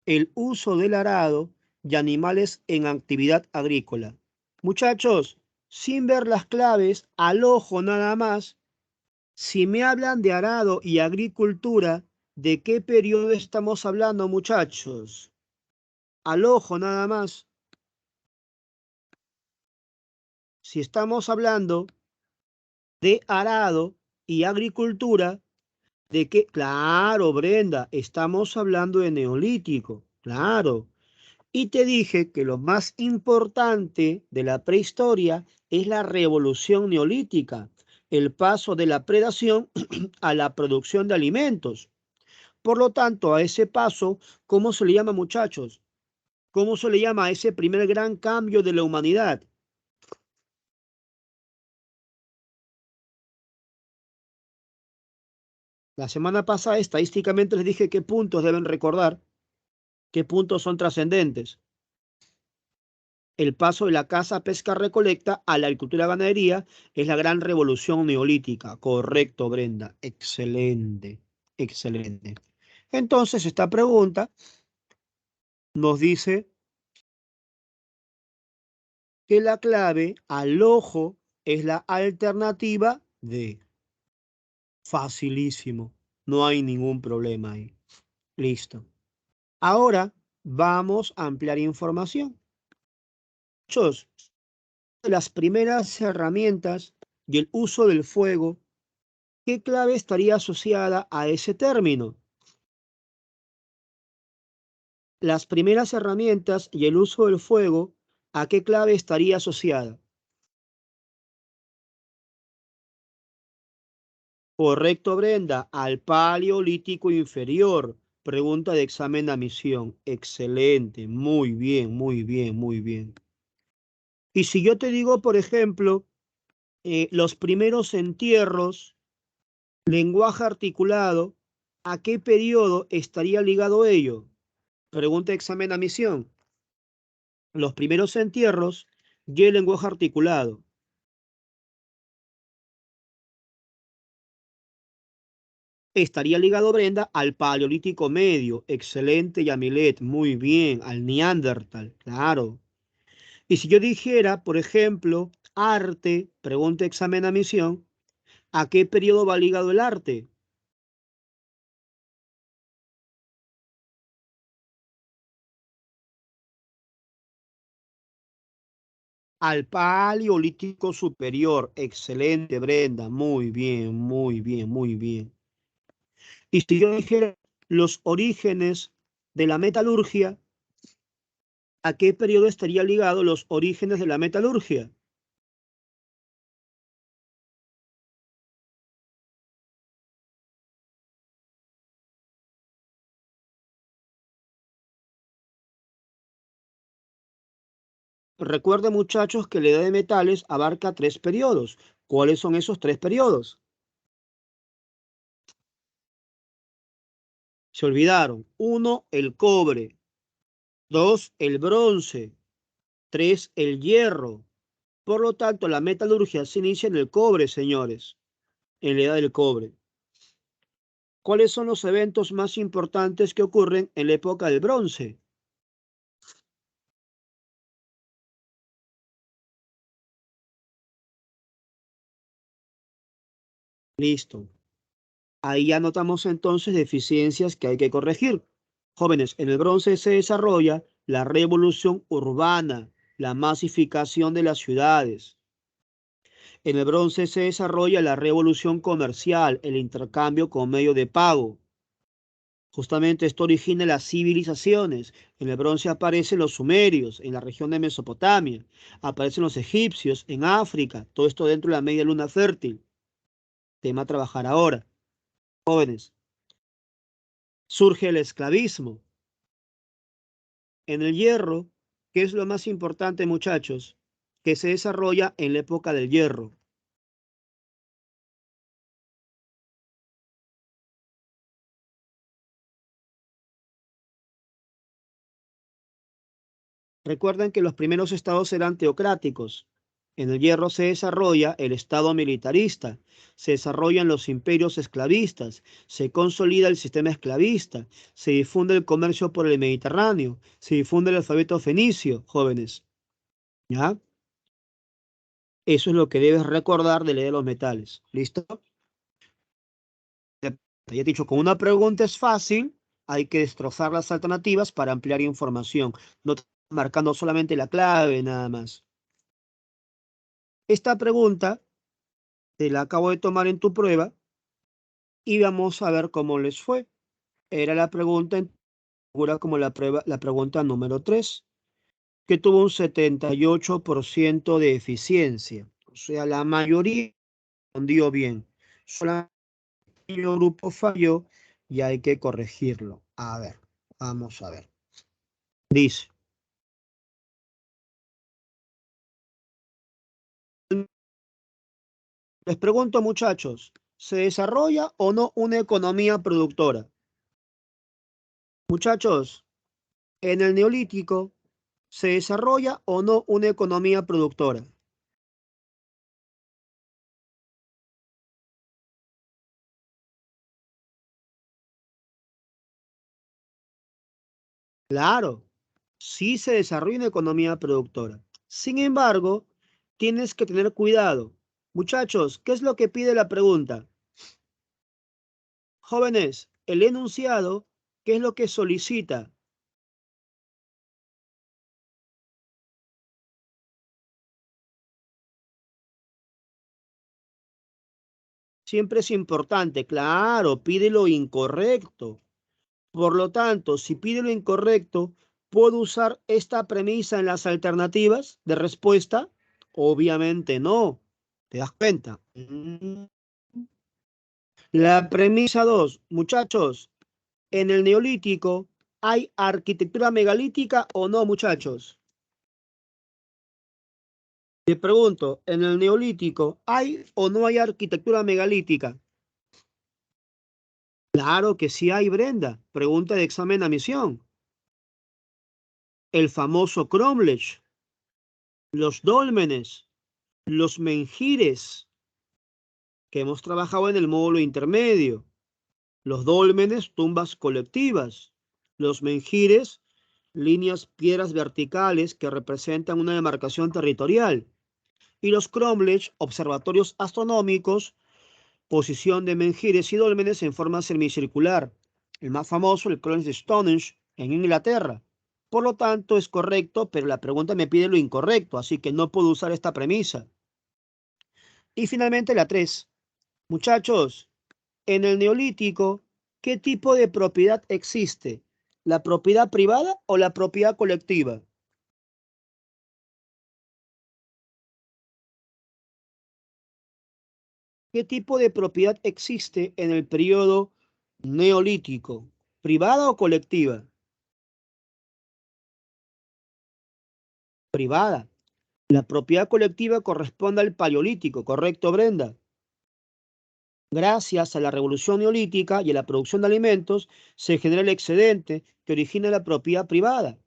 el uso del arado y animales en actividad agrícola. Muchachos, sin ver las claves, al ojo nada más, si me hablan de arado y agricultura, ¿de qué periodo estamos hablando, muchachos? Al ojo nada más. Si estamos hablando de arado y agricultura, ¿de qué? Claro, Brenda, estamos hablando de neolítico, claro. Y te dije que lo más importante de la prehistoria es la revolución neolítica, el paso de la predación a la producción de alimentos. Por lo tanto, a ese paso, ¿cómo se le llama, muchachos? ¿Cómo se le llama a ese primer gran cambio de la humanidad? La semana pasada, estadísticamente, les dije qué puntos deben recordar, qué puntos son trascendentes. El paso de la caza, pesca, recolecta a la agricultura y ganadería es la gran revolución neolítica. Correcto, Brenda. Excelente, excelente. Entonces, esta pregunta nos dice que la clave al ojo es la alternativa de facilísimo. No hay ningún problema ahí. Listo. Ahora vamos a ampliar información. Muchos de las primeras herramientas y el uso del fuego, ¿qué clave estaría asociada a ese término? Las primeras herramientas y el uso del fuego, ¿a qué clave estaría asociada? Correcto, Brenda, al Paleolítico inferior. Pregunta de examen de admisión. Excelente, muy bien, muy bien, muy bien. Y si yo te digo, por ejemplo, los primeros entierros, lenguaje articulado, ¿a qué periodo estaría ligado ello? Pregunta de examen de admisión. Los primeros entierros y el lenguaje articulado. Estaría ligado, Brenda, al Paleolítico Medio. Excelente, Yamilet. Muy bien. Al Neandertal. Claro. Y si yo dijera, por ejemplo, arte, pregunta examen admisión, ¿a qué periodo va ligado el arte? Al Paleolítico Superior. Excelente, Brenda. Muy bien, muy bien, muy bien. Y si yo dijera los orígenes de la metalurgia, ¿a qué periodo estaría ligado los orígenes de la metalurgia? Recuerden, muchachos, que la edad de metales abarca 3 periodos. ¿Cuáles son esos 3 periodos? Se olvidaron. Uno, el cobre. Dos, el bronce. Tres, el hierro. Por lo tanto, la metalurgia se inicia en el cobre, señores, en la edad del cobre. ¿Cuáles son los eventos más importantes que ocurren en la época del bronce? Listo. Ahí ya notamos entonces deficiencias que hay que corregir. Jóvenes, en el bronce se desarrolla la revolución urbana, la masificación de las ciudades. En el bronce se desarrolla la revolución comercial, el intercambio con medio de pago. Justamente esto origina las civilizaciones. En el bronce aparecen los sumerios, en la región de Mesopotamia. Aparecen los egipcios, en África. Todo esto dentro de la media luna fértil. Tema a trabajar ahora. Jóvenes, surge el esclavismo. En el hierro, ¿qué es lo más importante, muchachos? Que se desarrolla en la época del hierro. Recuerden que los primeros estados eran teocráticos. En el hierro se desarrolla el estado militarista, se desarrollan los imperios esclavistas, se consolida el sistema esclavista, se difunde el comercio por el Mediterráneo, se difunde el alfabeto fenicio, jóvenes. ¿Ya? Eso es lo que debes recordar de ley de los metales. ¿Listo? Ya te he dicho, con una pregunta es fácil, hay que destrozar las alternativas para ampliar información, no marcando solamente la clave nada más. Esta pregunta te la acabo de tomar en tu prueba y vamos a ver cómo les fue. Era la pregunta en figura como la pregunta número 3, que tuvo un 78% de eficiencia. O sea, la mayoría respondió bien. Solamente el grupo falló y hay que corregirlo. A ver, vamos a ver. Dice, les pregunto, muchachos, ¿se desarrolla o no una economía productora? Muchachos, en el Neolítico, ¿se desarrolla o no una economía productora? Claro, sí se desarrolla una economía productora. Sin embargo, tienes que tener cuidado. Muchachos, ¿qué es lo que pide la pregunta? Jóvenes, el enunciado, ¿qué es lo que solicita? Siempre es importante, claro, pide lo incorrecto. Por lo tanto, si pide lo incorrecto, ¿puedo usar esta premisa en las alternativas de respuesta? Obviamente no. ¿Te das cuenta? La premisa 2, muchachos, en el Neolítico, ¿hay arquitectura megalítica o no, muchachos? Te pregunto, en el Neolítico, ¿hay o no hay arquitectura megalítica? Claro que sí hay, Brenda. Pregunta de examen a misión. El famoso Cromlech, los dólmenes, los menhires, que hemos trabajado en el módulo intermedio. Los dólmenes, tumbas colectivas. Los menhires, líneas, piedras verticales que representan una demarcación territorial. Y los cromlechs, observatorios astronómicos, posición de menhires y dólmenes en forma semicircular. El más famoso, el Cromlech de Stonehenge, en Inglaterra. Por lo tanto, es correcto, pero la pregunta me pide lo incorrecto, así que no puedo usar esta premisa. Y finalmente la 3. Muchachos, en el Neolítico, ¿qué tipo de propiedad existe? ¿La propiedad privada o la propiedad colectiva? ¿Qué tipo de propiedad existe en el periodo Neolítico? ¿Privada o colectiva? Privada. La propiedad colectiva corresponde al Paleolítico, ¿correcto, Brenda? Gracias a la revolución neolítica y a la producción de alimentos, se genera el excedente que origina la propiedad privada.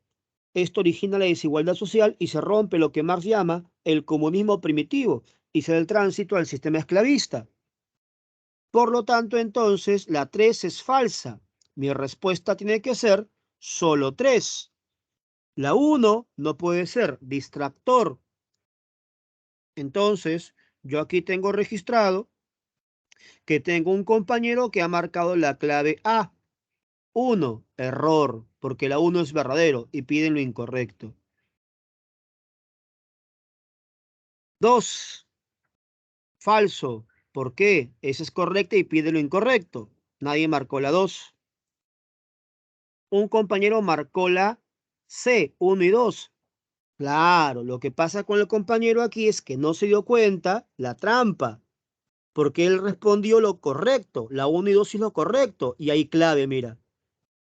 Esto origina la desigualdad social y se rompe lo que Marx llama el comunismo primitivo y se da el tránsito al sistema esclavista. Por lo tanto, entonces, la 3 es falsa. Mi respuesta tiene que ser solo 3. La 1 no puede ser distractor. Entonces, yo aquí tengo registrado que tengo un compañero que ha marcado la clave A. 1, error, porque la 1 es verdadero y piden lo incorrecto. 2, falso. ¿Por qué? Esa es correcta y pide lo incorrecto. Nadie marcó la 2. Un compañero marcó la C, 1 y 2. Claro, lo que pasa con el compañero aquí es que no se dio cuenta la trampa, porque él respondió lo correcto. La 1 y 2 es lo correcto. Y ahí clave, mira.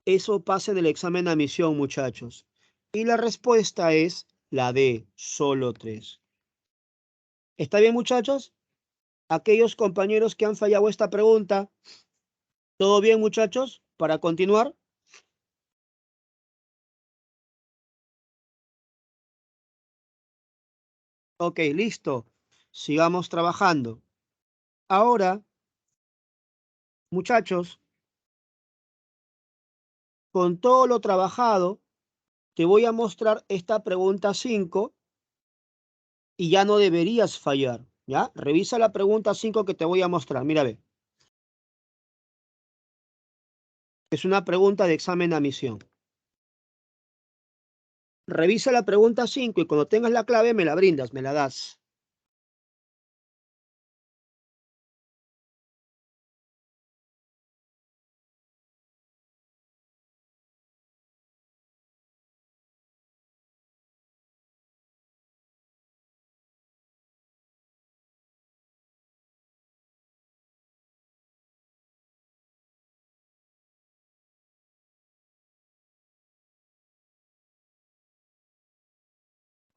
Eso pasa en el examen de admisión, muchachos. Y la respuesta es la D, solo 3. ¿Está bien, muchachos? Aquellos compañeros que han fallado esta pregunta, ¿todo bien, muchachos? Para continuar. Ok, listo. Sigamos trabajando. Ahora, muchachos, con todo lo trabajado, te voy a mostrar esta pregunta 5 y ya no deberías fallar, ¿ya? Revisa la pregunta 5 que te voy a mostrar. Mira, ve. Es una pregunta de examen de admisión. Revisa la pregunta 5 y cuando tengas la clave me la brindas, me la das.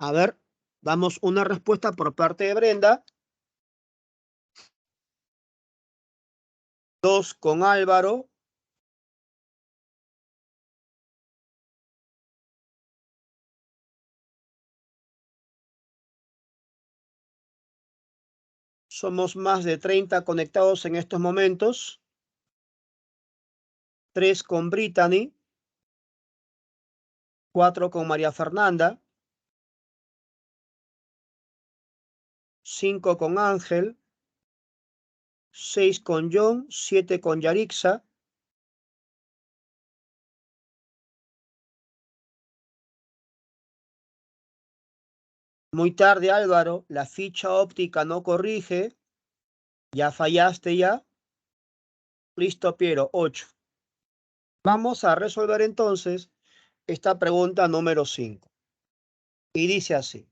A ver, damos una respuesta por parte de Brenda. 2 con Álvaro. Somos más de 30 conectados en estos momentos. 3 con Brittany. 4 con María Fernanda. 5 con Ángel. 6 con John. 7 con Yarixa. Muy tarde, Álvaro. La ficha óptica no corrige. Ya fallaste ya. Listo, Piero. 8. Vamos a resolver entonces esta pregunta número 5. Y dice así.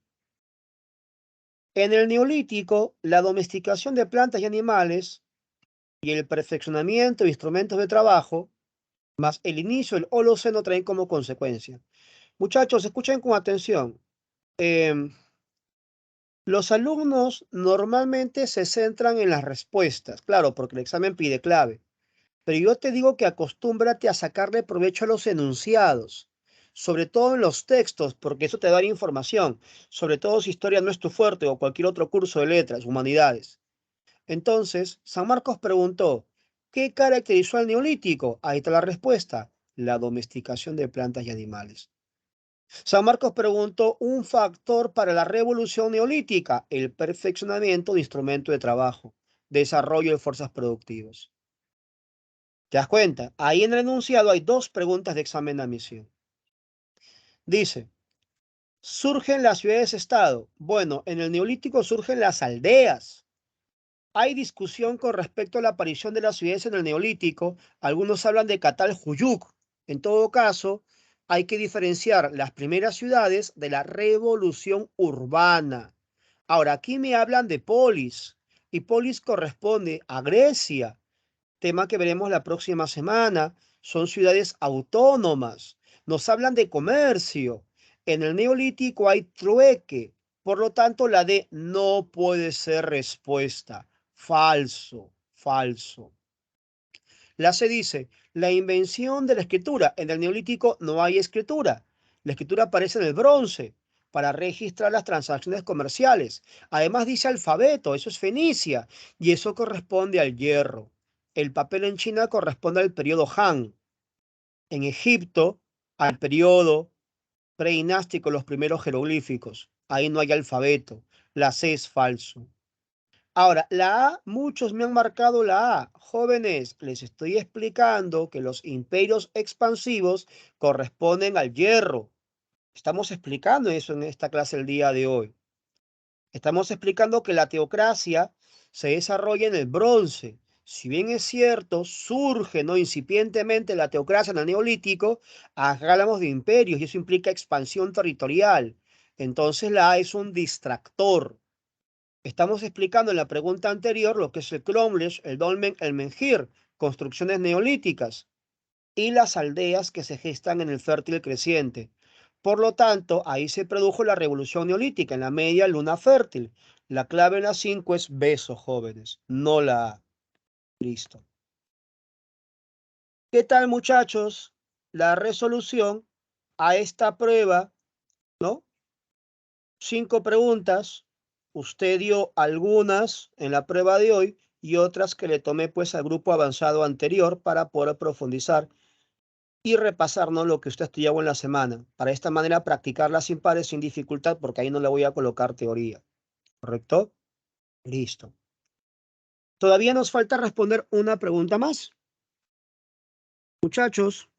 En el Neolítico, la domesticación de plantas y animales y el perfeccionamiento de instrumentos de trabajo, más el inicio del Holoceno traen como consecuencia. Muchachos, escuchen con atención. Los alumnos normalmente se centran en las respuestas, claro, porque el examen pide clave. Pero yo te digo que acostúmbrate a sacarle provecho a los enunciados, sobre todo en los textos, porque eso te da información, sobre todo si historia no es tu fuerte o cualquier otro curso de letras, humanidades. Entonces, San Marcos preguntó, ¿Qué caracterizó al Neolítico? Ahí está la respuesta. La domesticación de plantas y animales. San Marcos preguntó un factor para la revolución neolítica, el perfeccionamiento de instrumentos de trabajo, desarrollo de fuerzas productivas. ¿Te das cuenta? Ahí en el enunciado hay dos preguntas de examen de admisión. Dice, ¿surgen las ciudades-estado? Bueno, en el Neolítico surgen las aldeas. Hay discusión con respecto a la aparición de las ciudades en el Neolítico. Algunos hablan de Catalhuyuk. En todo caso, hay que diferenciar las primeras ciudades de la revolución urbana. Ahora, aquí me hablan de polis, y polis corresponde a Grecia, tema que veremos la próxima semana. Son ciudades autónomas. Nos hablan de comercio. En el Neolítico hay trueque. Por lo tanto, la D no puede ser respuesta. Falso, falso. La C dice, la invención de la escritura. En el Neolítico no hay escritura. La escritura aparece en el bronce para registrar las transacciones comerciales. Además dice alfabeto, eso es Fenicia, y eso corresponde al hierro. El papel en China corresponde al periodo Han. En Egipto, al periodo preinástico, los primeros jeroglíficos. Ahí no hay alfabeto. La C es falso. Ahora, la A, muchos me han marcado la A. Jóvenes, les estoy explicando que los imperios expansivos corresponden al hierro. Estamos explicando eso en esta clase el día de hoy. Estamos explicando que la teocracia se desarrolla en el bronce. Si bien es cierto, surge no incipientemente la teocracia en el neolítico, hablamos de imperios y eso implica expansión territorial. Entonces la A es un distractor. Estamos explicando en la pregunta anterior lo que es el cromlech, el dolmen, el menhir, construcciones neolíticas y las aldeas que se gestan en el fértil creciente. Por lo tanto, ahí se produjo la revolución neolítica, en la media luna fértil. La clave en la 5 es beso, jóvenes, no la A. Listo. ¿Qué tal, muchachos? La resolución a esta prueba, ¿no? 5 preguntas. Usted dio algunas en la prueba de hoy y otras que le tomé pues al grupo avanzado anterior para poder profundizar y repasarnos lo que usted estudió en la semana. Para esta manera practicarla sin pares, sin dificultad, porque ahí no le voy a colocar teoría. ¿Correcto? Listo. Todavía nos falta responder una pregunta más. Muchachos,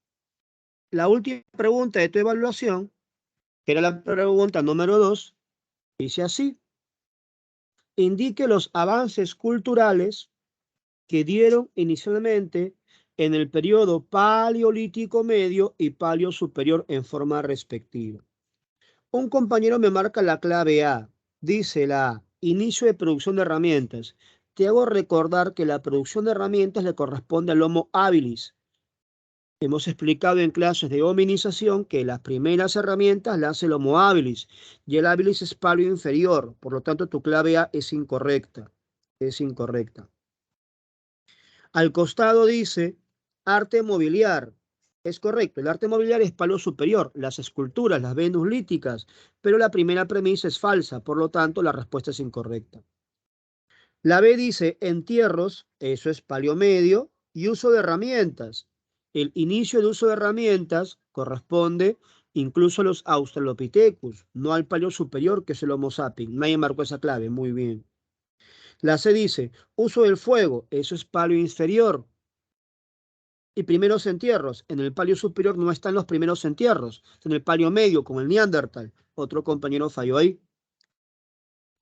la última pregunta de tu evaluación, que era la pregunta número 2, dice así. Indique los avances culturales que dieron inicialmente en el periodo paleolítico medio y paleo superior en forma respectiva. Un compañero me marca la clave A. Dice la A, inicio de producción de herramientas. Te hago recordar que la producción de herramientas le corresponde al Homo habilis. Hemos explicado en clases de hominización que las primeras herramientas las hace el Homo habilis y el habilis es paleo inferior. Por lo tanto, tu clave A es incorrecta. Es incorrecta. Al costado dice arte mobiliar. Es correcto, el arte mobiliar es paleo superior, las esculturas, las Venus líticas, pero la primera premisa es falsa, por lo tanto la respuesta es incorrecta. La B dice entierros, eso es paleo medio, y uso de herramientas. El inicio de uso de herramientas corresponde incluso a los Australopithecus, no al paleo superior que es el Homo sapiens. Nadie marcó esa clave, muy bien. La C dice uso del fuego, eso es paleo inferior. Y primeros entierros. En el palio superior no están los primeros entierros. En el palio medio, como el Neandertal. Otro compañero falló ahí.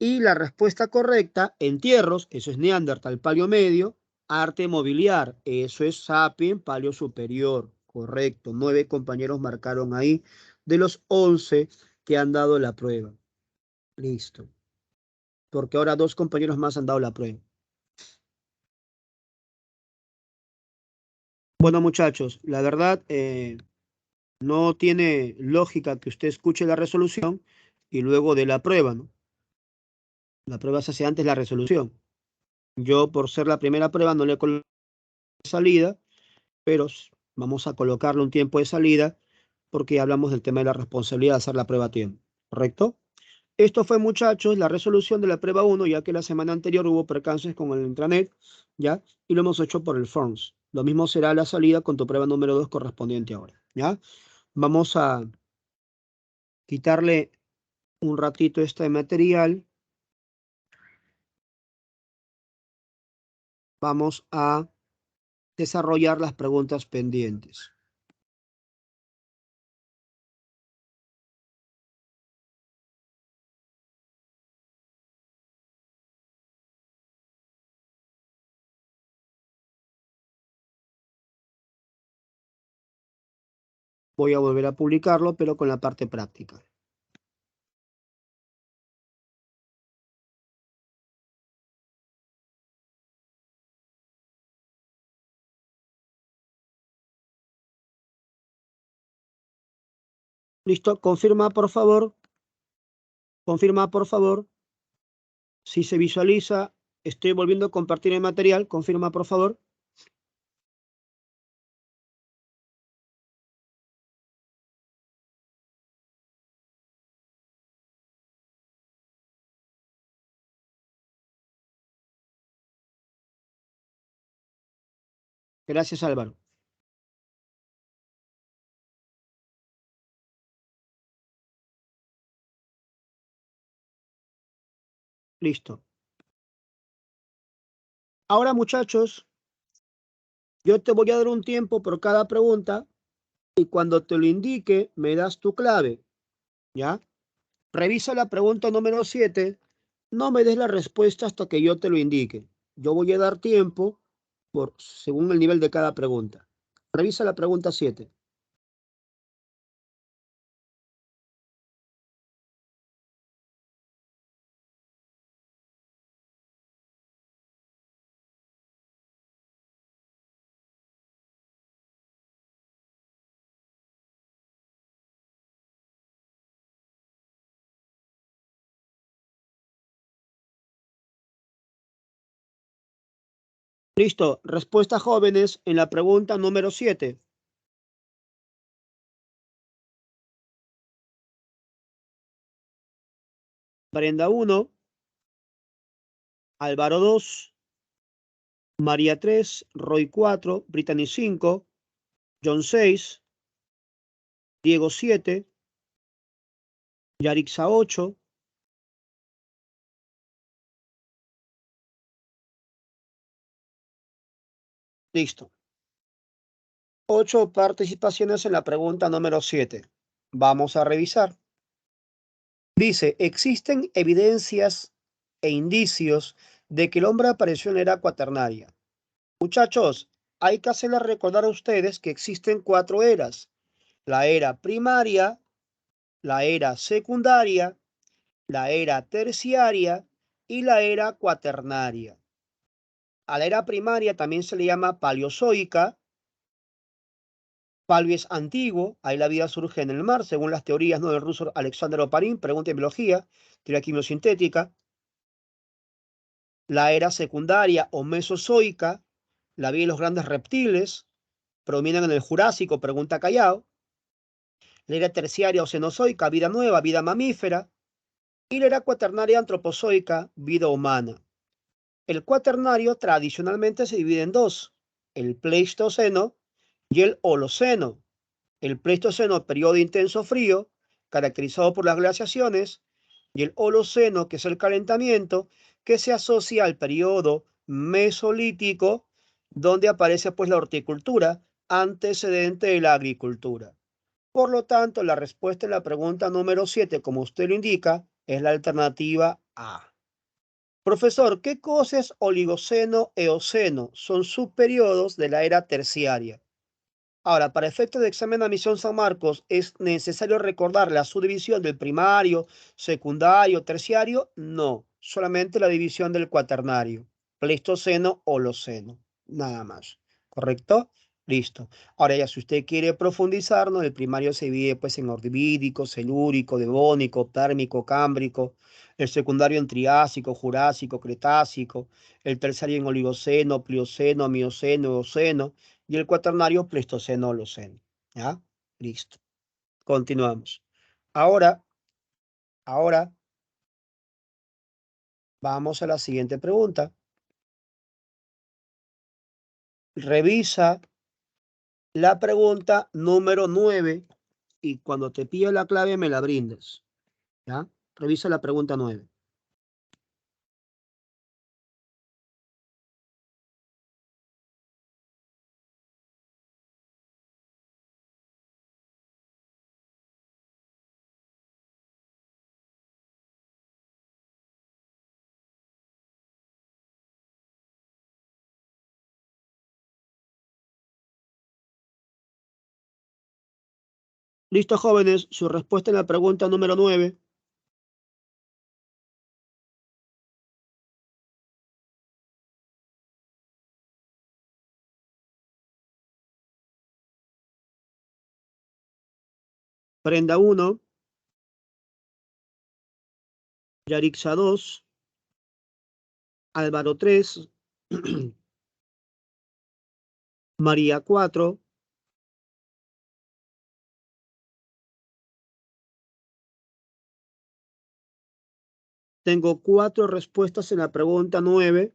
Y la respuesta correcta, entierros, eso es Neandertal, palio medio. Arte mobiliar, eso es Sapien, palio superior. Correcto. 9 compañeros marcaron ahí de los 11 que han dado la prueba. Listo. Porque ahora 2 compañeros más han dado la prueba. Bueno, muchachos, la verdad, no tiene lógica que usted escuche la resolución y luego de la prueba, ¿no? La prueba se hace antes la resolución. Yo, por ser la primera prueba, no le coloqué salida, pero vamos a colocarle un tiempo de salida porque hablamos del tema de la responsabilidad de hacer la prueba a tiempo, ¿correcto? Esto fue, muchachos, la resolución de la prueba 1, ya que la semana anterior hubo percances con el intranet, ¿ya? Y lo hemos hecho por el Forms. Lo mismo será la salida con tu prueba número 2 correspondiente ahora, ¿ya? Vamos a quitarle un ratito este material. Vamos a desarrollar las preguntas pendientes. Voy a volver a publicarlo, pero con la parte práctica. ¿Listo? Confirma, por favor. Confirma, por favor. Si se visualiza, estoy volviendo a compartir el material. Confirma, por favor. Gracias, Álvaro. Listo. Ahora, muchachos, yo te voy a dar un tiempo por cada pregunta y cuando te lo indique, me das tu clave, ¿ya? Revisa la pregunta número 7. No me des la respuesta hasta que yo te lo indique. Yo voy a dar tiempo según el nivel de cada pregunta. Revisa la pregunta 7. Listo. Respuesta, jóvenes, en la pregunta número 7. Brenda 1, Álvaro 2, María 3, Roy 4, Brittany 5, John 6, Diego 7, Yarixa 8. Listo. 8 participaciones en la pregunta número 7. Vamos a revisar. Dice, existen evidencias e indicios de que el hombre apareció en la era cuaternaria. Muchachos, hay que hacerles recordar a ustedes que existen 4 eras. La era primaria, la era secundaria, la era terciaria y la era cuaternaria. A la era primaria también se le llama paleozoica. Palio es antiguo, ahí la vida surge en el mar, según las teorías, ¿no?, del ruso Alexander Oparin, pregunta en biología, teoría quimiosintética. La era secundaria o mesozoica, la vida de los grandes reptiles, provienen en el Jurásico, pregunta Callao. La era terciaria o cenozoica, vida nueva, vida mamífera. Y la era cuaternaria antropozoica, vida humana. El cuaternario tradicionalmente se divide en dos, el Pleistoceno y el Holoceno. El Pleistoceno, periodo de intenso frío, caracterizado por las glaciaciones, y el Holoceno, que es el calentamiento, que se asocia al periodo mesolítico, donde aparece pues la horticultura, antecedente de la agricultura. Por lo tanto, la respuesta en la pregunta número 7, como usted lo indica, es la alternativa A. Profesor, ¿qué cosa es Oligoceno e Eoceno? Son subperiodos de la era terciaria. Ahora, para efectos de examen de admisión San Marcos, ¿es necesario recordar la subdivisión del primario, secundario, terciario? No, solamente la división del cuaternario, Pleistoceno, Holoceno, nada más. ¿Correcto? Listo. Ahora ya, si usted quiere profundizar, ¿no?, el primario se divide pues en ordovídico, celúrico, devónico, térmico, cámbrico, el secundario en triásico, jurásico, cretácico, el terciario en oligoceno, plioceno, mioceno, eoceno, y el cuaternario Pleistoceno, Holoceno. ¿Ya? Listo. Continuamos. Ahora, Vamos a la siguiente pregunta. Revisa la pregunta número 9 y cuando te pida la clave me la brindes. ¿Ya? Revisa la pregunta 9. Listo, jóvenes, su respuesta en la pregunta número 9. Prenda 1, Yarixa 2, Álvaro 3, María 4, tengo 4 respuestas en la pregunta 9.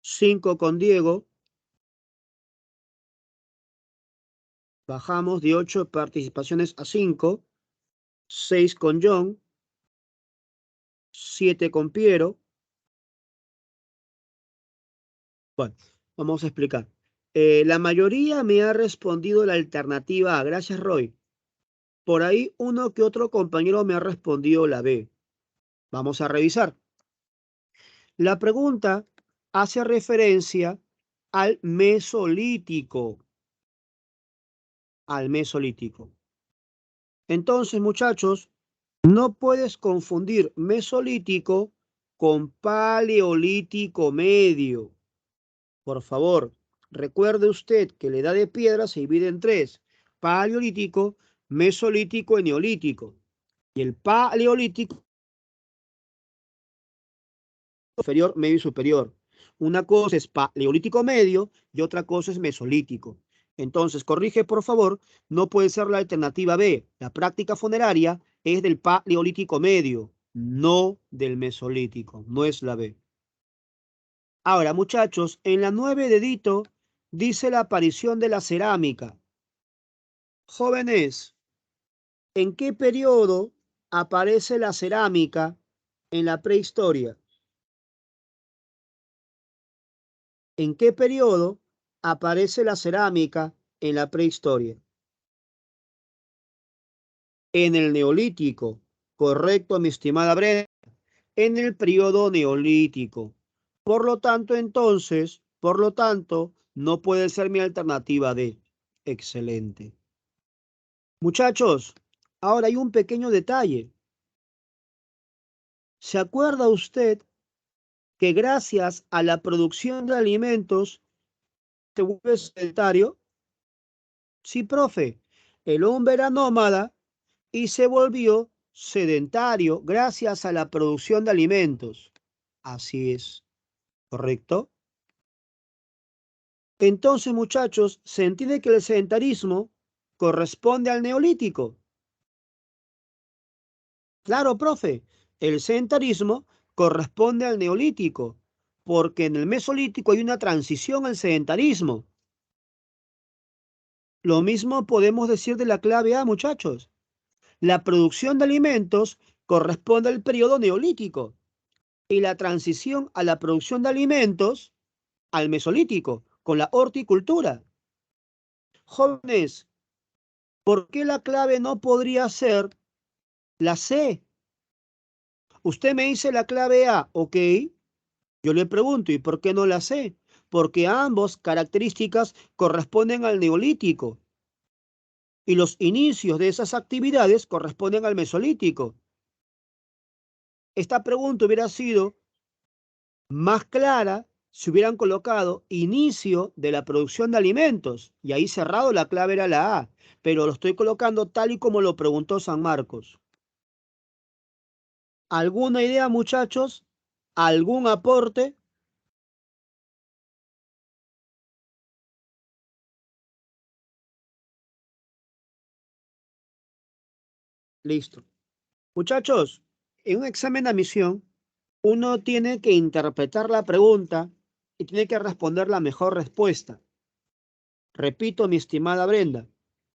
5 con Diego. Bajamos de 8 participaciones a 5. 6 con John. 7 con Piero. Bueno, vamos a explicar. La mayoría me ha respondido la alternativa A. Gracias, Roy. Por ahí uno que otro compañero me ha respondido la B. Vamos a revisar. La pregunta hace referencia al Mesolítico. Al Mesolítico. Entonces, muchachos, no puedes confundir Mesolítico con Paleolítico medio. Por favor, recuerde usted que la edad de piedra se divide en 3: Paleolítico, Mesolítico y Neolítico. Y el Paleolítico inferior, medio y superior. Una cosa es Paleolítico medio y otra cosa es Mesolítico. Entonces, corrige por favor, no puede ser la alternativa B. La práctica funeraria es del Paleolítico medio, no del Mesolítico, no es la B. Ahora, muchachos, en la 9 dedito dice la aparición de la cerámica. Jóvenes, ¿en qué periodo aparece la cerámica en la prehistoria? ¿En qué periodo aparece la cerámica en la prehistoria? En el Neolítico. Correcto, mi estimada Brenda. En el periodo Neolítico. Por lo tanto, no puede ser mi alternativa D. Excelente. Muchachos, ahora hay un pequeño detalle. ¿Se acuerda usted que gracias a la producción de alimentos se vuelve sedentario? Sí, profe. El hombre era nómada y se volvió sedentario gracias a la producción de alimentos. Así es, ¿correcto? Entonces, muchachos, se entiende que el sedentarismo corresponde al neolítico. Claro, profe, el sedentarismo corresponde al neolítico, porque en el mesolítico hay una transición al sedentarismo. Lo mismo podemos decir de la clave A, muchachos. La producción de alimentos corresponde al periodo neolítico y la transición a la producción de alimentos al mesolítico, con la horticultura. Jóvenes, ¿por qué la clave no podría ser la C? Usted me dice la clave A, ok. Yo le pregunto, ¿y por qué no la C? Porque ambas características corresponden al neolítico y los inicios de esas actividades corresponden al mesolítico. Esta pregunta hubiera sido más clara si hubieran colocado inicio de la producción de alimentos y ahí cerrado la clave era la A, pero lo estoy colocando tal y como lo preguntó San Marcos. ¿Alguna idea, muchachos? ¿Algún aporte? Listo. Muchachos, en un examen de admisión, uno tiene que interpretar la pregunta y tiene que responder la mejor respuesta. Repito, mi estimada Brenda,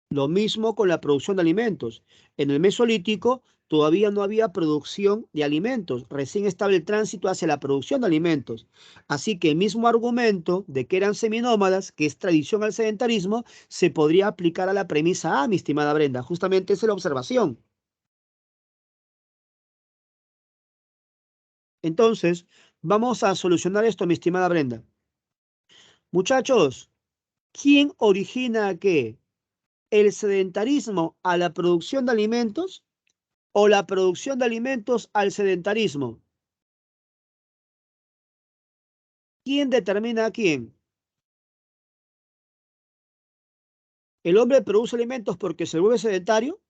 lo mismo con la producción de alimentos. En el Mesolítico todavía no había producción de alimentos, recién estaba el tránsito hacia la producción de alimentos. Así que el mismo argumento de que eran seminómadas, que es tradición al sedentarismo, se podría aplicar a la premisa A, mi estimada Brenda. Justamente esa es la observación. Entonces, vamos a solucionar esto, mi estimada Brenda. Muchachos, ¿quién origina qué? ¿El sedentarismo a la producción de alimentos o la producción de alimentos al sedentarismo? ¿Quién determina a quién? ¿El hombre produce alimentos porque se vuelve sedentario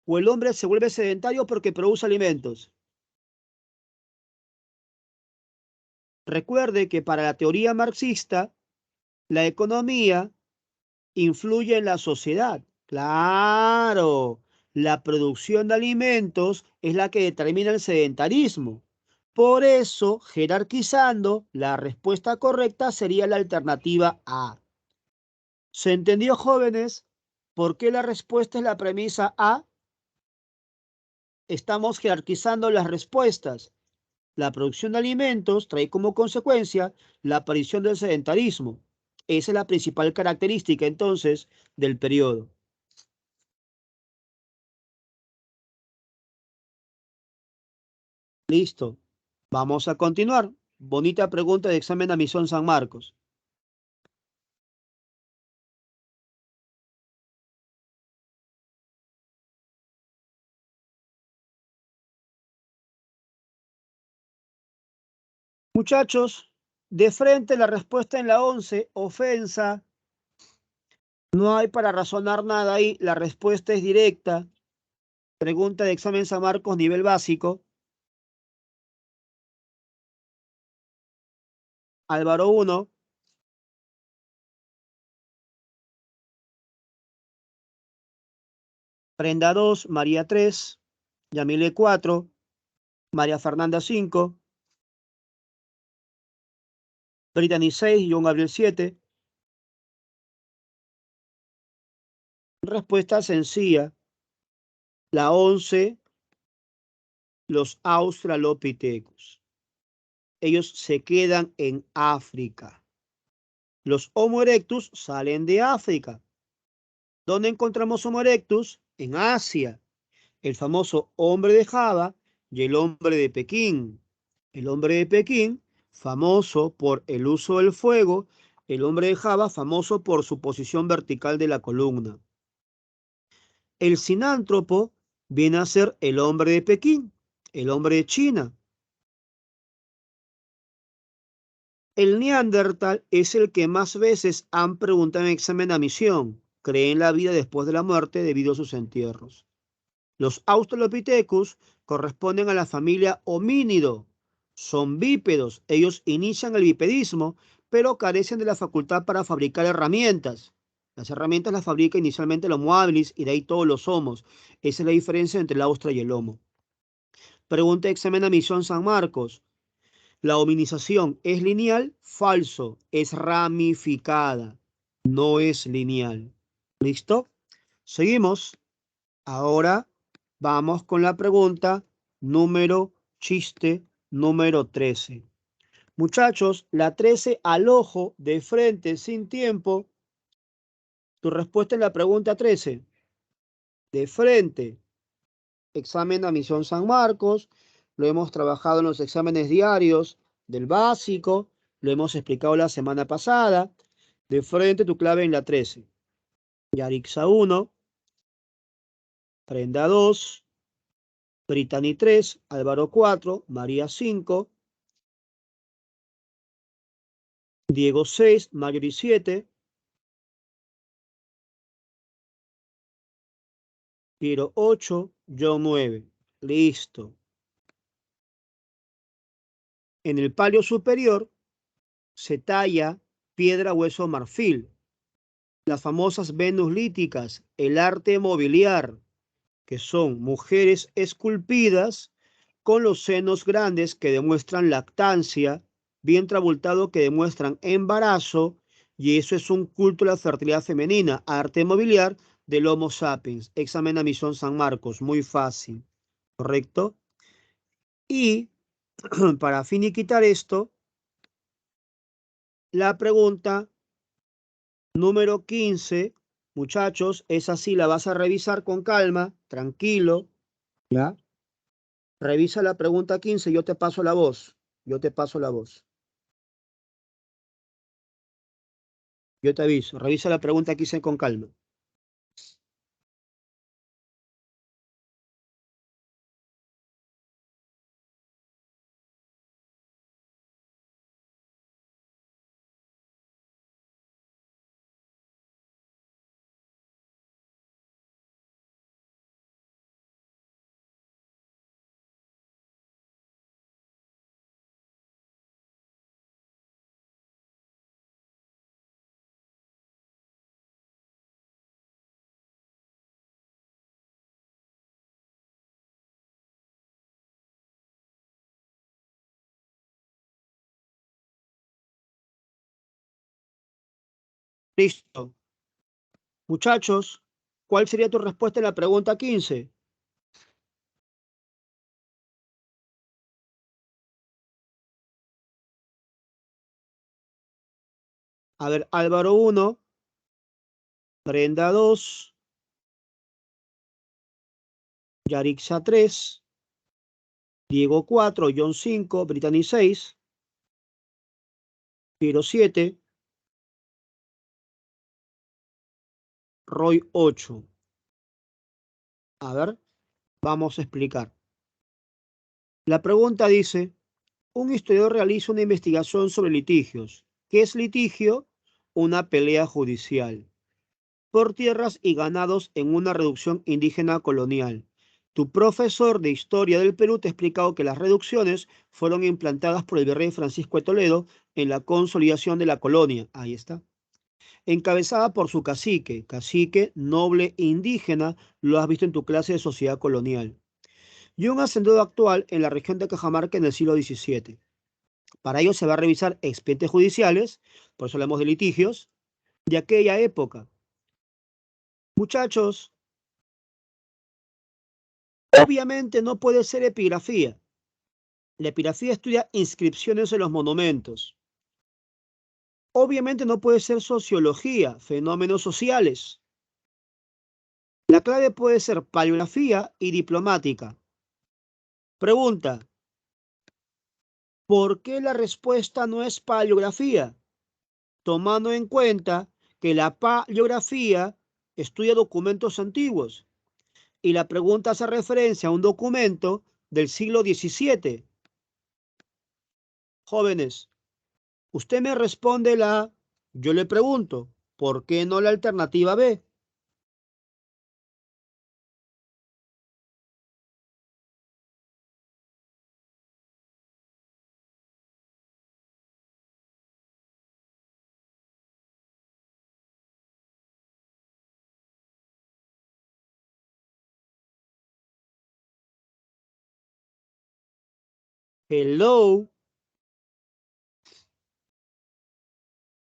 o el hombre se vuelve sedentario porque produce alimentos? Recuerde que para la teoría marxista, la economía influye en la sociedad. Claro, la producción de alimentos es la que determina el sedentarismo. Por eso, jerarquizando, la respuesta correcta sería la alternativa A. ¿Se entendió, jóvenes? ¿Por qué la respuesta es la premisa A? Estamos jerarquizando las respuestas. La producción de alimentos trae como consecuencia la aparición del sedentarismo. Esa es la principal característica, entonces, del periodo. Listo. Vamos a continuar. Bonita pregunta de examen de admisión San Marcos. Muchachos, de frente la respuesta en la 11, ofensa. No hay para razonar nada ahí. La respuesta es directa. Pregunta de examen San Marcos, nivel básico. Álvaro 1, Prenda 2, María 3, Yamile 4, María Fernanda 5, Brittany 6, John Gabriel 7. Respuesta sencilla. La 11, los Australopithecus. Ellos se quedan en África. Los Homo erectus salen de África. ¿Dónde encontramos Homo erectus? En Asia. El famoso hombre de Java y el hombre de Pekín. El hombre de Pekín, famoso por el uso del fuego. El hombre de Java, famoso por su posición vertical de la columna. El sinántropo viene a ser el hombre de Pekín, el hombre de China. El neandertal es el que más veces han preguntado en examen de admisión. Cree en la vida después de la muerte debido a sus entierros. Los Australopithecus corresponden a la familia homínido. Son bípedos. Ellos inician el bipedismo, pero carecen de la facultad para fabricar herramientas. Las herramientas las fabrica inicialmente el Homo habilis y de ahí todos los homos. Esa es la diferencia entre el Austra y el Homo. Pregunta de examen de admisión San Marcos. ¿La hominización es lineal? Falso. Es ramificada. No es lineal. ¿Listo? Seguimos. Ahora vamos con la pregunta chiste número 13. Muchachos, la 13 al ojo, de frente, sin tiempo. Tu respuesta en la pregunta 13. De frente. Examen de admisión San Marcos. Lo hemos trabajado en los exámenes diarios del básico. Lo hemos explicado la semana pasada. De frente, tu clave en la 13. Yarixa 1. Prenda 2. Brittany 3, Álvaro 4, María 5, Diego 6, Mayori 7, Piero 8, John 9. Listo. En el palio superior se talla piedra, hueso, marfil. Las famosas Venus líticas, el arte mobiliar. que son mujeres esculpidas con los senos grandes que demuestran lactancia, vientre abultado que demuestran embarazo, y eso es un culto a la fertilidad femenina, arte mobiliar del Homo sapiens. Examen a Misión San Marcos, muy fácil, ¿correcto? Y para finiquitar esto, la pregunta número 15, muchachos, esa sí la vas a revisar con calma, tranquilo, ¿ya? Revisa la pregunta 15, yo te paso la voz. Yo te paso la voz. Yo te aviso. Revisa la pregunta 15 con calma. Listo. Muchachos, ¿cuál sería tu respuesta en la pregunta 15? A ver, Álvaro 1, Brenda 2, Yarixa 3, Diego 4, John 5, Brittany 6, Piero 7, Roy 8. A ver, vamos a explicar. La pregunta dice, un historiador realiza una investigación sobre litigios. ¿Qué es litigio? Una pelea judicial por tierras y ganados en una reducción indígena colonial. Tu profesor de Historia del Perú te ha explicado que las reducciones fueron implantadas por el virrey Francisco de Toledo en la consolidación de la colonia. Ahí está. Encabezada por su cacique noble indígena, lo has visto en tu clase de sociedad colonial. Y un hacendado actual en la región de Cajamarca en el siglo XVII. Para ello se va a revisar expedientes judiciales, por eso hablamos de litigios, de aquella época. Muchachos, obviamente no puede ser epigrafía. La epigrafía estudia inscripciones en los monumentos. Obviamente no puede ser sociología, fenómenos sociales. La clave puede ser paleografía y diplomática. Pregunta, ¿por qué la respuesta no es paleografía? Tomando en cuenta que la paleografía estudia documentos antiguos y la pregunta hace referencia a un documento del siglo XVII. Jóvenes, usted me responde la A, yo le pregunto, ¿por qué no la alternativa B? Hello.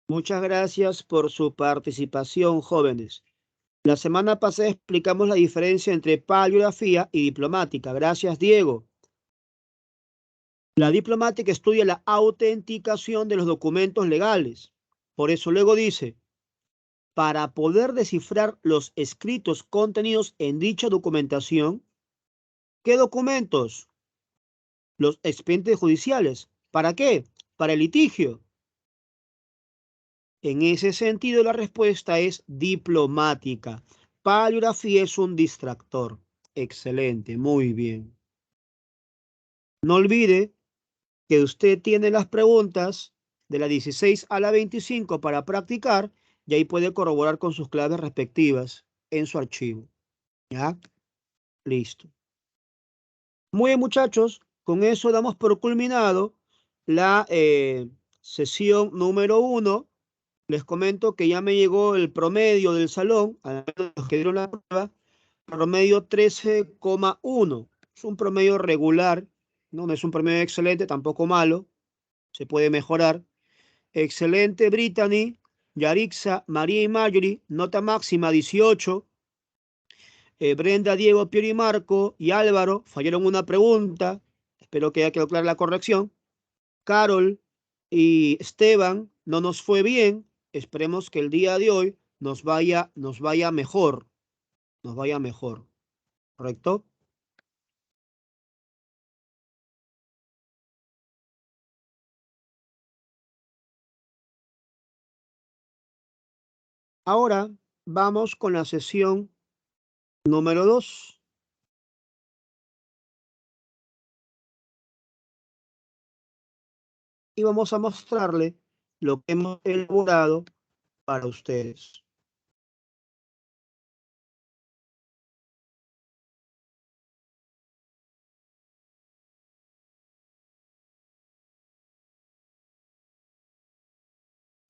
Muchas gracias por su participación, jóvenes. La semana pasada explicamos la diferencia entre paleografía y diplomática. Gracias, Diego. La diplomática estudia la autenticación de los documentos legales. Por eso luego dice, para poder descifrar los escritos contenidos en dicha documentación, ¿qué documentos? Los expedientes judiciales. ¿Para qué? Para el litigio. En ese sentido, la respuesta es diplomática. Paleografía es un distractor. Excelente, muy bien. No olvide que usted tiene las preguntas de la 16 a la 25 para practicar y ahí puede corroborar con sus claves respectivas en su archivo. ¿Ya? Listo. Muy bien, muchachos. Con eso damos por culminado la sesión número 1. Les comento que ya me llegó el promedio del salón, a los que dieron la prueba. promedio 13,1. Es un promedio regular, ¿no? No es un promedio excelente, tampoco malo. Se puede mejorar. Excelente Brittany, Yarixa, María y Marjorie, nota máxima 18. Brenda, Diego, Piero y Marco y Álvaro fallaron una pregunta. Espero que haya quedado clara la corrección. Carol y Esteban no nos fue bien. Esperemos que el día de hoy nos vaya mejor. Nos vaya mejor. ¿Correcto? Ahora vamos con la sesión número 2. Y vamos a mostrarle lo que hemos elaborado para ustedes.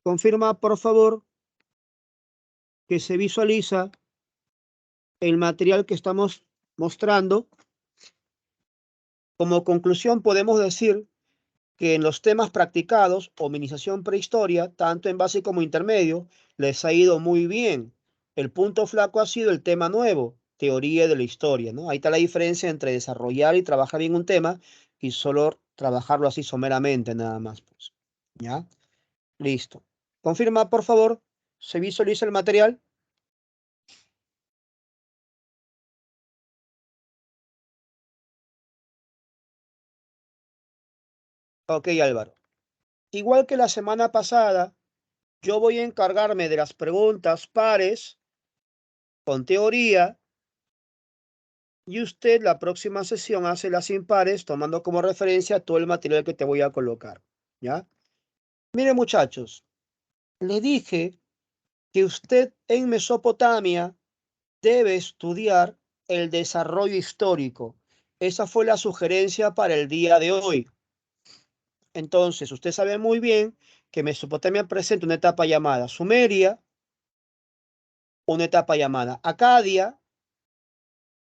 Confirma, por favor, que se visualiza el material que estamos mostrando. Como conclusión, podemos decir que en los temas practicados, hominización prehistoria, tanto en base como intermedio, les ha ido muy bien. El punto flaco ha sido el tema nuevo, teoría de la historia, ¿no? Ahí está la diferencia entre desarrollar y trabajar bien un tema y solo trabajarlo así someramente, nada más, pues. ¿Ya? Listo. Confirma, por favor, se visualiza el material. Ok, Álvaro. Igual que la semana pasada, yo voy a encargarme de las preguntas pares con teoría y usted la próxima sesión hace las impares tomando como referencia todo el material que te voy a colocar. ¿Ya? Mire, muchachos, le dije que usted en Mesopotamia debe estudiar el desarrollo histórico. Esa fue la sugerencia para el día de hoy. Entonces, usted sabe muy bien que Mesopotamia presenta una etapa llamada Sumeria, una etapa llamada Acadia,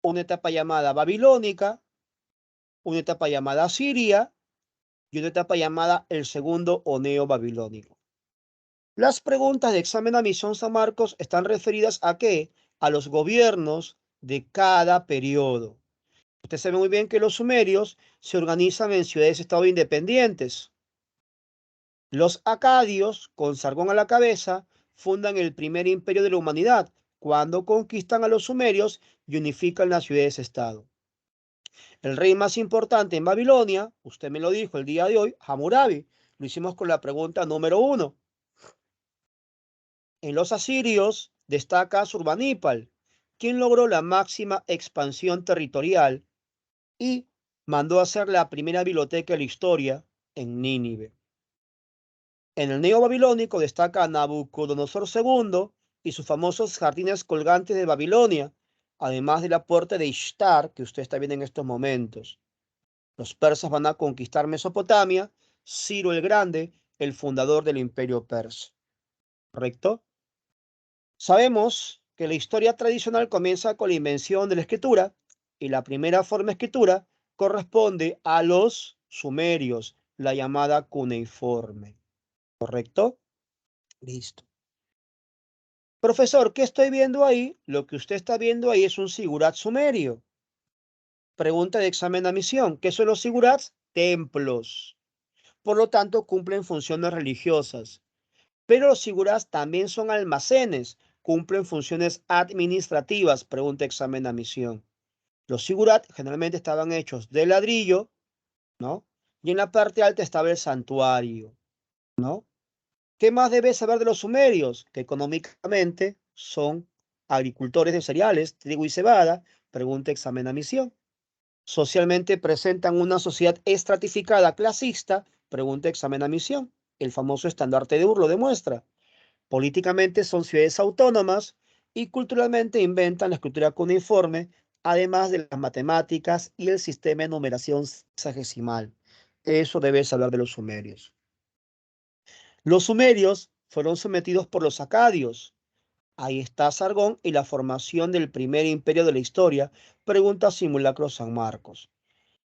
una etapa llamada Babilónica, una etapa llamada Asiria y una etapa llamada el segundo o neobabilónico. Las preguntas de examen admisión San Marcos están referidas a qué? A los gobiernos de cada periodo. Usted sabe muy bien que los sumerios se organizan en ciudades-estado independientes. Los acadios, con Sargón a la cabeza, fundan el primer imperio de la humanidad cuando conquistan a los sumerios y unifican las ciudades-estado. El rey más importante en Babilonia, usted me lo dijo el día de hoy, Hammurabi. Lo hicimos con la pregunta número 1. En los asirios destaca Surbanipal, quien logró la máxima expansión territorial y mandó a hacer la primera biblioteca de la historia en Nínive. En el neobabilónico destaca Nabucodonosor II y sus famosos jardines colgantes de Babilonia, además de la puerta de Ishtar que usted está viendo en estos momentos. Los persas van a conquistar Mesopotamia, Ciro el Grande, el fundador del imperio persa. ¿Correcto? Sabemos que la historia tradicional comienza con la invención de la escritura y la primera forma de escritura corresponde a los sumerios, la llamada cuneiforme. ¿Correcto? Listo. Profesor, ¿qué estoy viendo ahí? Lo que usted está viendo ahí es un sigurat sumerio. Pregunta de examen de admisión. ¿Qué son los sigurats? Templos. Por lo tanto, cumplen funciones religiosas. Pero los sigurats también son almacenes, cumplen funciones administrativas, pregunta examen de admisión. Los sigurats generalmente estaban hechos de ladrillo, ¿no? Y en la parte alta estaba el santuario, ¿no? ¿Qué más debes saber de los sumerios? Que económicamente son agricultores de cereales, trigo y cebada, pregunta examen de admisión. Socialmente presentan una sociedad estratificada clasista, pregunta examen de admisión. El famoso estandarte de Ur lo demuestra. Políticamente son ciudades autónomas y culturalmente inventan la escritura cuneiforme, además de las matemáticas y el sistema de numeración sexagesimal. Eso debes hablar de los sumerios. Los sumerios fueron sometidos por los acadios. Ahí está Sargón y la formación del primer imperio de la historia, pregunta Simulacro San Marcos.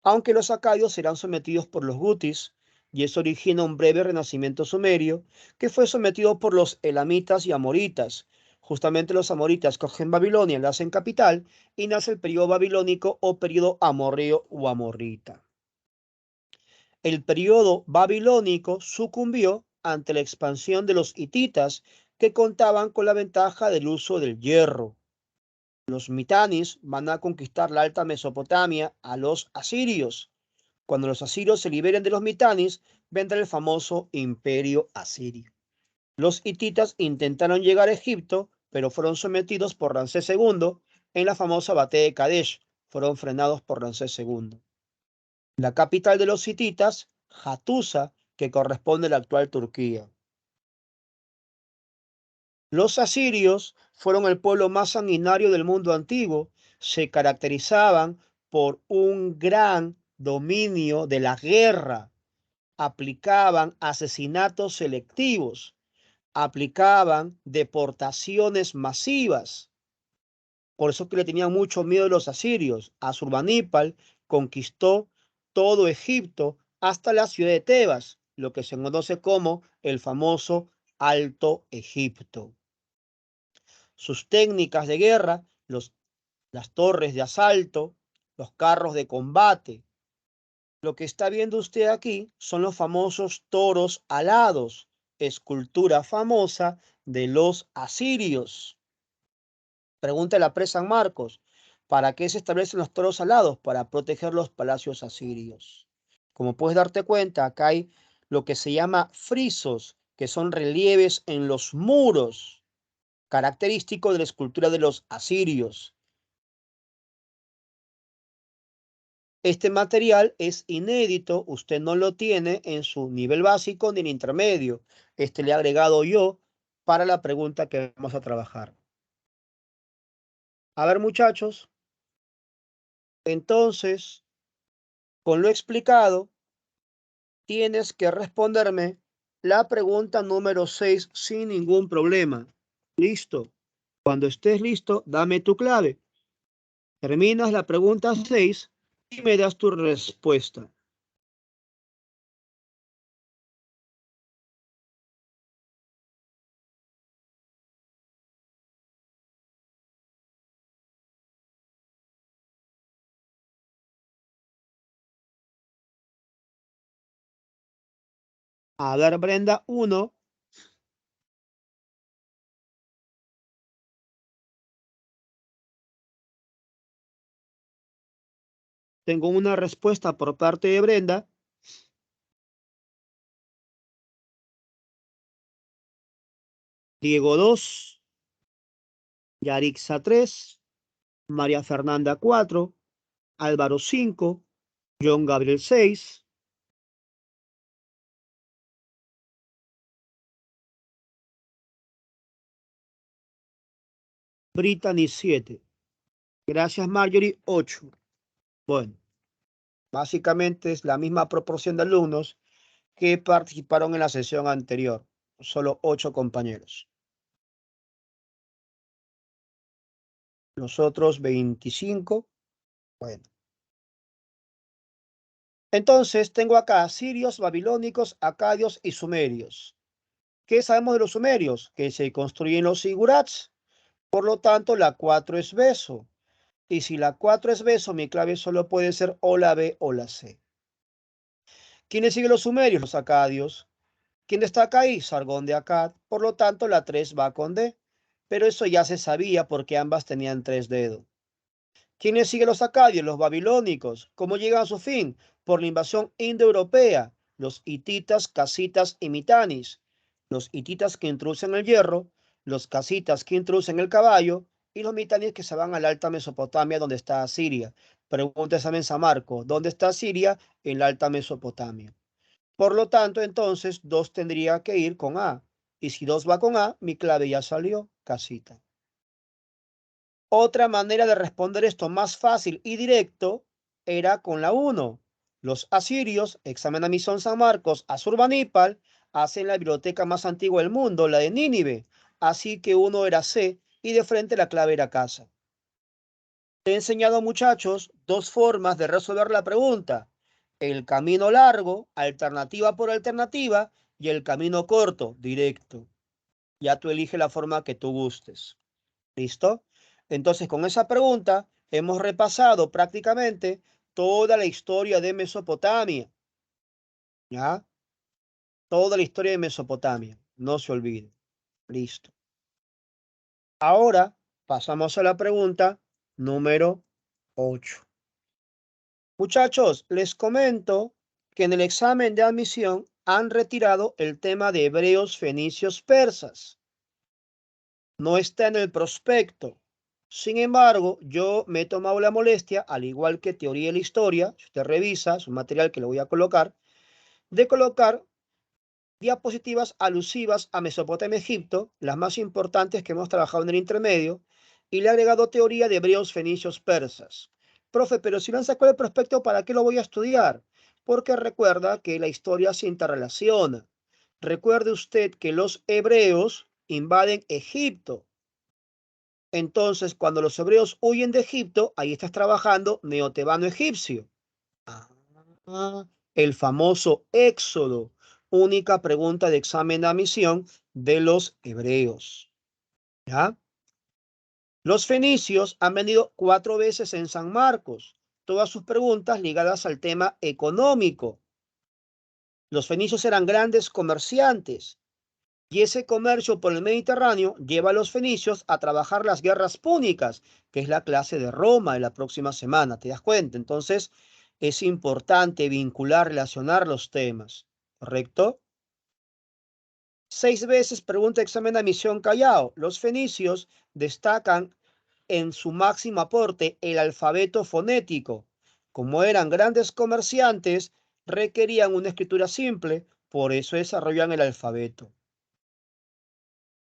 Aunque los acadios serán sometidos por los gutis, y eso origina un breve renacimiento sumerio, que fue sometido por los elamitas y amoritas. Justamente los amoritas cogen Babilonia, la hacen capital, y nace el periodo babilónico o periodo amorreo o amorrita. El periodo babilónico sucumbió ante la expansión de los hititas, que contaban con la ventaja del uso del hierro. Los mitanis van a conquistar la alta Mesopotamia a los asirios. Cuando los asirios se liberen de los mitanis, vendrá el famoso imperio asirio. Los hititas intentaron llegar a Egipto, pero fueron sometidos por Ramsés II en la famosa batalla de Kadesh. Fueron frenados por Ramsés II. La capital de los hititas, Hattusa, que corresponde a la actual Turquía. Los asirios fueron el pueblo más sanguinario del mundo antiguo. Se caracterizaban por un gran dominio de la guerra. Aplicaban asesinatos selectivos, aplicaban deportaciones masivas. Por eso que le tenían mucho miedo los asirios. Asurbanipal conquistó todo Egipto hasta la ciudad de Tebas, lo que se conoce como el famoso Alto Egipto. Sus técnicas de guerra, las torres de asalto, los carros de combate. Lo que está viendo usted aquí son los famosos toros alados, escultura famosa de los asirios. Pregunta la presa San Marcos, ¿para qué se establecen los toros alados? Para proteger los palacios asirios. Como puedes darte cuenta, acá hay lo que se llama frisos, que son relieves en los muros, característico de la escultura de los asirios. Este material es inédito, usted no lo tiene en su nivel básico ni en intermedio. Este le he agregado yo para la pregunta que vamos a trabajar. A ver, muchachos, entonces, con lo explicado, tienes que responderme la pregunta número 6 sin ningún problema. ¿Listo? Cuando estés listo, dame tu clave. Terminas la pregunta 6 y me das tu respuesta. A ver, Brenda, 1. Tengo una respuesta por parte de Brenda. Diego 2, Yarixa 3, María Fernanda 4, Álvaro 5, John Gabriel 6, Brittany 7. Gracias, Marjorie, 8. Bueno, básicamente es la misma proporción de alumnos que participaron en la sesión anterior. Solo 8 compañeros. Los otros 25. Bueno. Entonces, tengo acá sirios, babilónicos, acadios y sumerios. ¿Qué sabemos de los sumerios? Que se construyen los sigurats. Por lo tanto, la 4 es beso. Y si la 4 es beso, mi clave solo puede ser o la B o la C. ¿Quiénes siguen los sumerios? Los acadios. ¿Quién destaca ahí? Sargón de Akkad. Por lo tanto, la 3 va con D. Pero eso ya se sabía porque ambas tenían 3 dedos. ¿Quiénes siguen los acadios? Los babilónicos. ¿Cómo llegan a su fin? Por la invasión indoeuropea. Los hititas, casitas y mitanis. Los hititas que introducen el hierro, los casitas que introducen el caballo y los mitanis que se van a la alta Mesopotamia donde está Asiria. Pregunta a Mensa Marco, ¿dónde está Asiria? En la alta Mesopotamia. Por lo tanto, entonces 2 tendría que ir con A. Y si 2 va con A, mi clave ya salió, casita. Otra manera de responder esto más fácil y directo era con la 1. Los asirios, examen Misón San Marcos, Asurbanipal, hacen la biblioteca más antigua del mundo, la de Nínive. así que uno era C y de frente la clave era casa. Te he enseñado, muchachos, dos formas de resolver la pregunta. El camino largo, alternativa por alternativa, y el camino corto, directo. Ya tú eliges la forma que tú gustes. ¿Listo? Entonces, con esa pregunta hemos repasado prácticamente toda la historia de Mesopotamia. ¿Ya? Toda la historia de Mesopotamia. No se olvide. Listo. Ahora pasamos a la pregunta número 8. Muchachos, les comento que en el examen de admisión han retirado el tema de hebreos, fenicios, persas. No está en el prospecto. Sin embargo, yo me he tomado la molestia, al igual que teoría de la historia, si usted revisa, es un material que le voy a colocar, de colocar diapositivas alusivas a Mesopotamia y Egipto, las más importantes que hemos trabajado en el intermedio, y le he agregado teoría de hebreos, fenicios, persas. Profe, pero si no han sacado el prospecto, ¿para qué lo voy a estudiar? Porque recuerda que la historia se interrelaciona. Recuerde usted que los hebreos invaden Egipto. Entonces, cuando los hebreos huyen de Egipto, ahí estás trabajando neotebano egipcio. Ah, el famoso Éxodo, única pregunta de examen de admisión de los hebreos. ¿Ya? Los fenicios han venido 4 veces en San Marcos, todas sus preguntas ligadas al tema económico. Los fenicios eran grandes comerciantes y ese comercio por el Mediterráneo lleva a los fenicios a trabajar las guerras púnicas, que es la clase de Roma de la próxima semana, ¿te das cuenta? Entonces, es importante vincular, relacionar los temas, ¿correcto? 6 veces pregunta examen de admisión Callao. Los fenicios destacan en su máximo aporte el alfabeto fonético. Como eran grandes comerciantes, requerían una escritura simple, por eso desarrollan el alfabeto.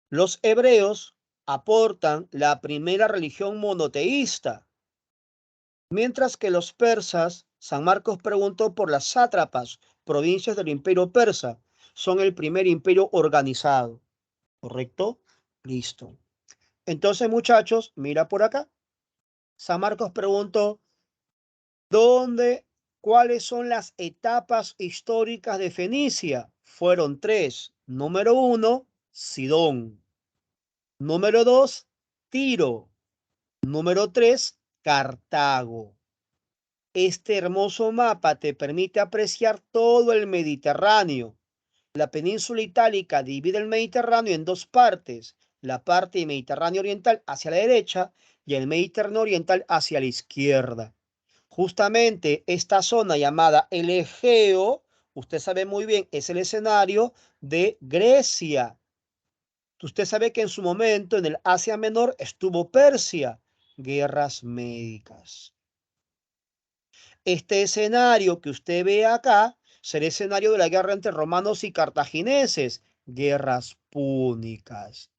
Los hebreos aportan la primera religión monoteísta, mientras que los persas, San Marcos preguntó por las sátrapas, provincias del imperio persa, son el primer imperio organizado. ¿Correcto? Listo. Entonces, muchachos, mira por acá. San Marcos preguntó, ¿cuáles son las etapas históricas de Fenicia? Fueron 3. Número 1, Sidón. Número 2, Tiro. Número 3, Cartago. Este hermoso mapa te permite apreciar todo el Mediterráneo. La península itálica divide el Mediterráneo en 2 partes, la parte del Mediterráneo oriental hacia la derecha y el Mediterráneo oriental hacia la izquierda. Justamente esta zona llamada el Egeo, usted sabe muy bien, es el escenario de Grecia. Usted sabe que en su momento en el Asia Menor estuvo Persia, guerras médicas. Este escenario que usted ve acá será el escenario de la guerra entre romanos y cartagineses, guerras púnicas.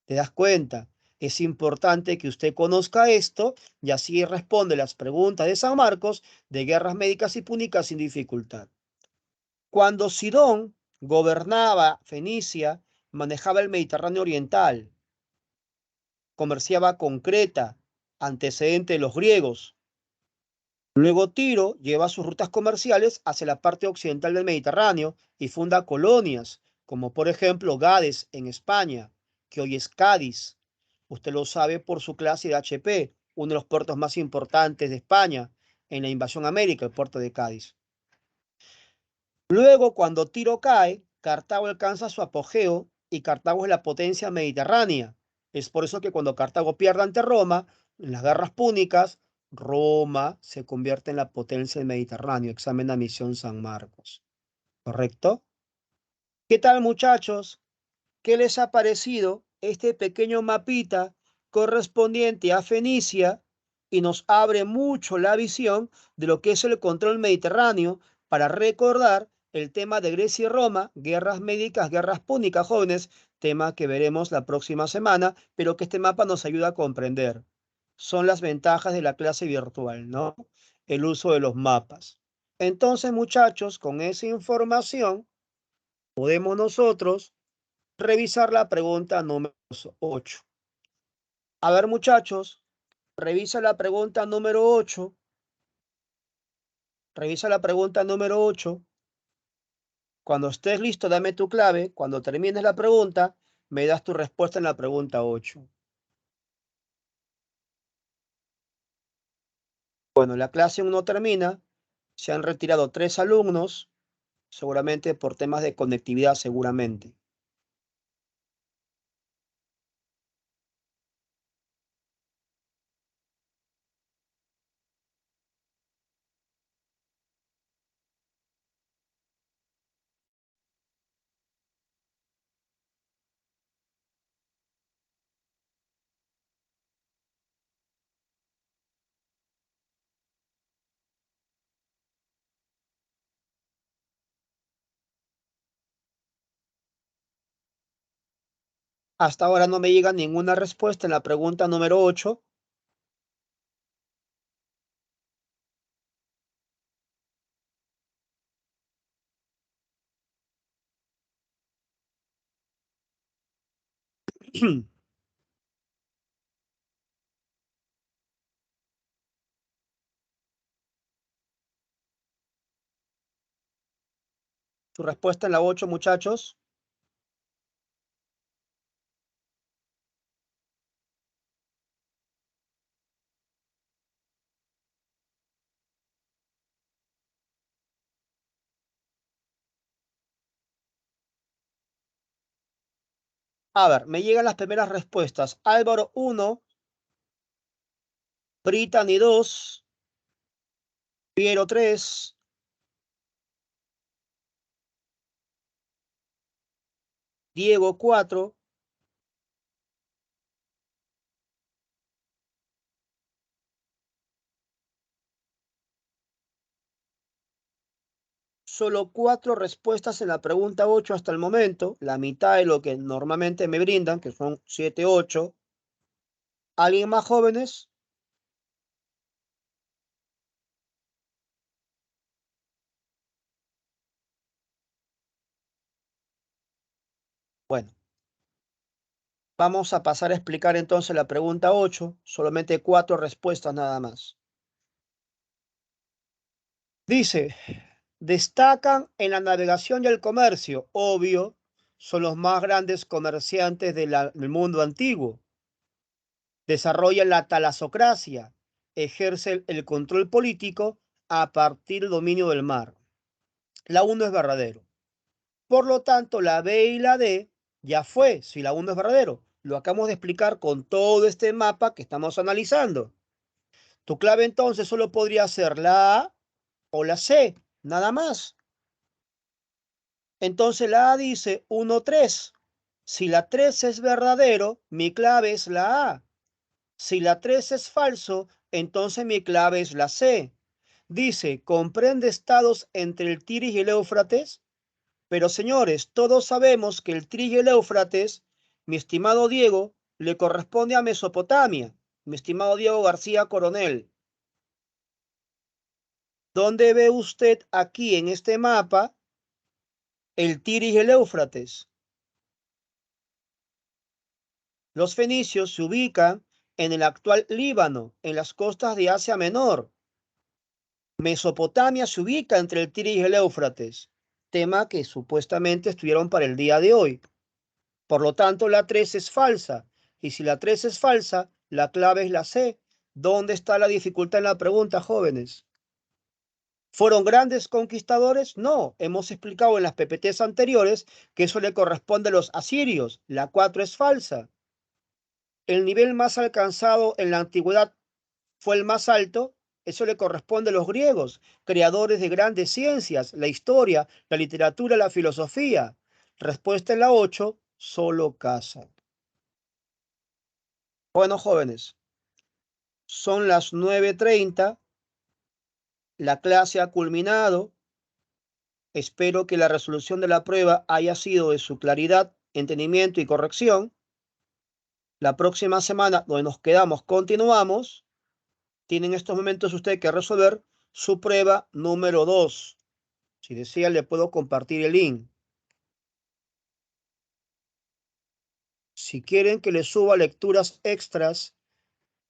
¿Te das cuenta? Es importante que usted conozca esto y así responde las preguntas de San Marcos de guerras médicas y púnicas sin dificultad. Cuando Sidón gobernaba Fenicia, manejaba el Mediterráneo oriental, comerciaba con Creta, antecedente de los griegos. Luego Tiro lleva sus rutas comerciales hacia la parte occidental del Mediterráneo y funda colonias, como por ejemplo Gades en España, que hoy es Cádiz. Usted lo sabe por su clase de HP, uno de los puertos más importantes de España en la invasión a América, el puerto de Cádiz. Luego, cuando Tiro cae, Cartago alcanza su apogeo y Cartago es la potencia mediterránea. Es por eso que cuando Cartago pierde ante Roma, en las guerras púnicas, Roma se convierte en la potencia del Mediterráneo. Examen de admisión San Marcos. ¿Correcto? ¿Qué tal, muchachos? ¿Qué les ha parecido este pequeño mapita correspondiente a Fenicia y nos abre mucho la visión de lo que es el control mediterráneo para recordar el tema de Grecia y Roma, guerras médicas, guerras púnicas, jóvenes, tema que veremos la próxima semana, pero que este mapa nos ayuda a comprender? Son las ventajas de la clase virtual, ¿no? El uso de los mapas. Entonces, muchachos, con esa información podemos nosotros revisar la pregunta número 8. A ver, muchachos, revisa la pregunta número 8. Revisa la pregunta número 8. Cuando estés listo, dame tu clave. Cuando termines la pregunta, me das tu respuesta en la pregunta 8. Bueno, la clase aún no termina. Se han retirado 3 alumnos, seguramente por temas de conectividad, seguramente. Hasta ahora no me llega ninguna respuesta en la pregunta número 8. Tu respuesta en la 8, muchachos. A ver, me llegan las primeras respuestas. Álvaro 1, Brittany 2, Piero 3, Diego 4, solo 4 respuestas en la pregunta 8 hasta el momento, la mitad de lo que normalmente me brindan, que son 7, 8. ¿Alguien más, jóvenes? Bueno, vamos a pasar a explicar entonces la pregunta 8, solamente 4 respuestas nada más. Dice, destacan en la navegación y el comercio, obvio, son los más grandes comerciantes del mundo antiguo. Desarrollan la talasocracia, ejercen el control político a partir del dominio del mar. La 1 es verdadero. Por lo tanto, la B y la D ya fue, si la 1 es verdadero. Lo acabamos de explicar con todo este mapa que estamos analizando. Tu clave entonces solo podría ser la A o la C, nada más. Entonces la A dice 1, 3. Si la 3 es verdadero, mi clave es la A. Si la 3 es falso, entonces mi clave es la C. Dice, comprende estados entre el Tigris y el Éufrates. Pero señores, todos sabemos que el Tigris y el Éufrates, mi estimado Diego, le corresponde a Mesopotamia. Mi estimado Diego García Coronel. ¿Dónde ve usted aquí en este mapa el Tigris y el Éufrates? Los fenicios se ubican en el actual Líbano, en las costas de Asia Menor. Mesopotamia se ubica entre el Tigris y el Éufrates, tema que supuestamente estuvieron para el día de hoy. Por lo tanto, la 3 es falsa. Y si la 3 es falsa, la clave es la C. ¿Dónde está la dificultad en la pregunta, jóvenes? ¿Fueron grandes conquistadores? No. Hemos explicado en las PPTs anteriores que eso le corresponde a los asirios. La 4 es falsa. El nivel más alcanzado en la antigüedad fue el más alto. Eso le corresponde a los griegos, creadores de grandes ciencias, la historia, la literatura, la filosofía. Respuesta en la 8, solo casa. Bueno, jóvenes, son las 9:30. La clase ha culminado. Espero que la resolución de la prueba haya sido de su claridad, entendimiento y corrección. La próxima semana, donde nos quedamos, continuamos. Tienen estos momentos usted que resolver su prueba número 2. Si desea, le puedo compartir el link. Si quieren que les suba lecturas extras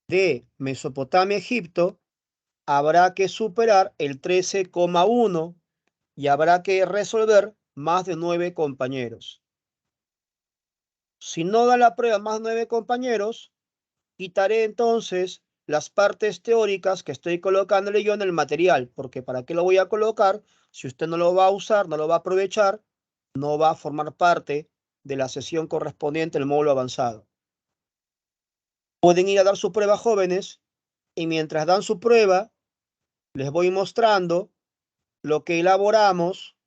de Mesopotamia, Egipto, habrá que superar el 13,1 y habrá que resolver más de 9 compañeros. Si no da la prueba más 9 compañeros, quitaré entonces las partes teóricas que estoy colocándole yo en el material, porque ¿para qué lo voy a colocar? Si usted no lo va a usar, no lo va a aprovechar, no va a formar parte de la sesión correspondiente al módulo avanzado. Pueden ir a dar su prueba, jóvenes, y mientras dan su prueba, les voy mostrando lo que elaboramos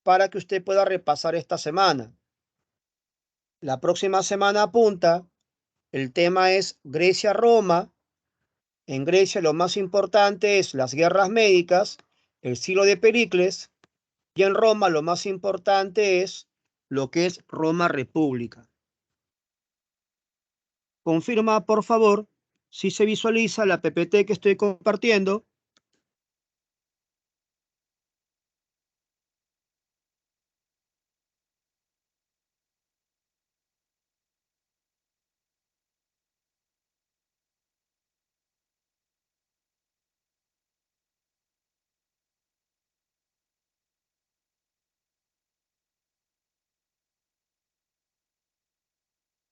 para que usted pueda repasar esta semana. La próxima semana apunta, el tema es Grecia-Roma. En Grecia lo más importante es las guerras médicas, el siglo de Pericles, y en Roma lo más importante es lo que es Roma República. Confirma, por favor, si se visualiza la PPT que estoy compartiendo.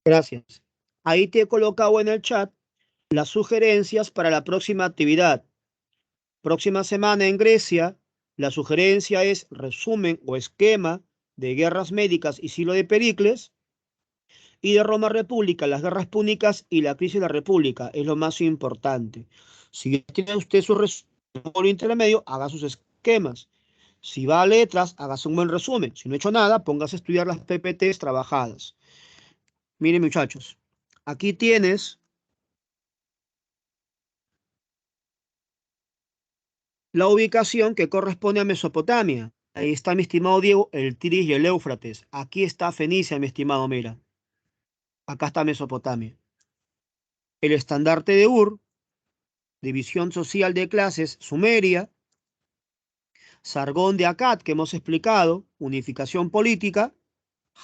Gracias. Ahí te he colocado en el chat las sugerencias para la próxima actividad. Próxima semana en Grecia, la sugerencia es resumen o esquema de guerras médicas y siglo de Pericles, y de Roma República, las guerras púnicas y la crisis de la República, es lo más importante. Si tiene usted su resumen intermedio, haga sus esquemas. Si va a letras, hágase un buen resumen. Si no ha hecho nada, póngase a estudiar las PPTs trabajadas. Miren, muchachos, aquí tienes la ubicación que corresponde a Mesopotamia. Ahí está, mi estimado Diego, el Tigris y el Éufrates. Aquí está Fenicia, mi estimado, mira. Acá está Mesopotamia. El estandarte de Ur, división social de clases, Sumeria. Sargón de Akkad, que hemos explicado, unificación política.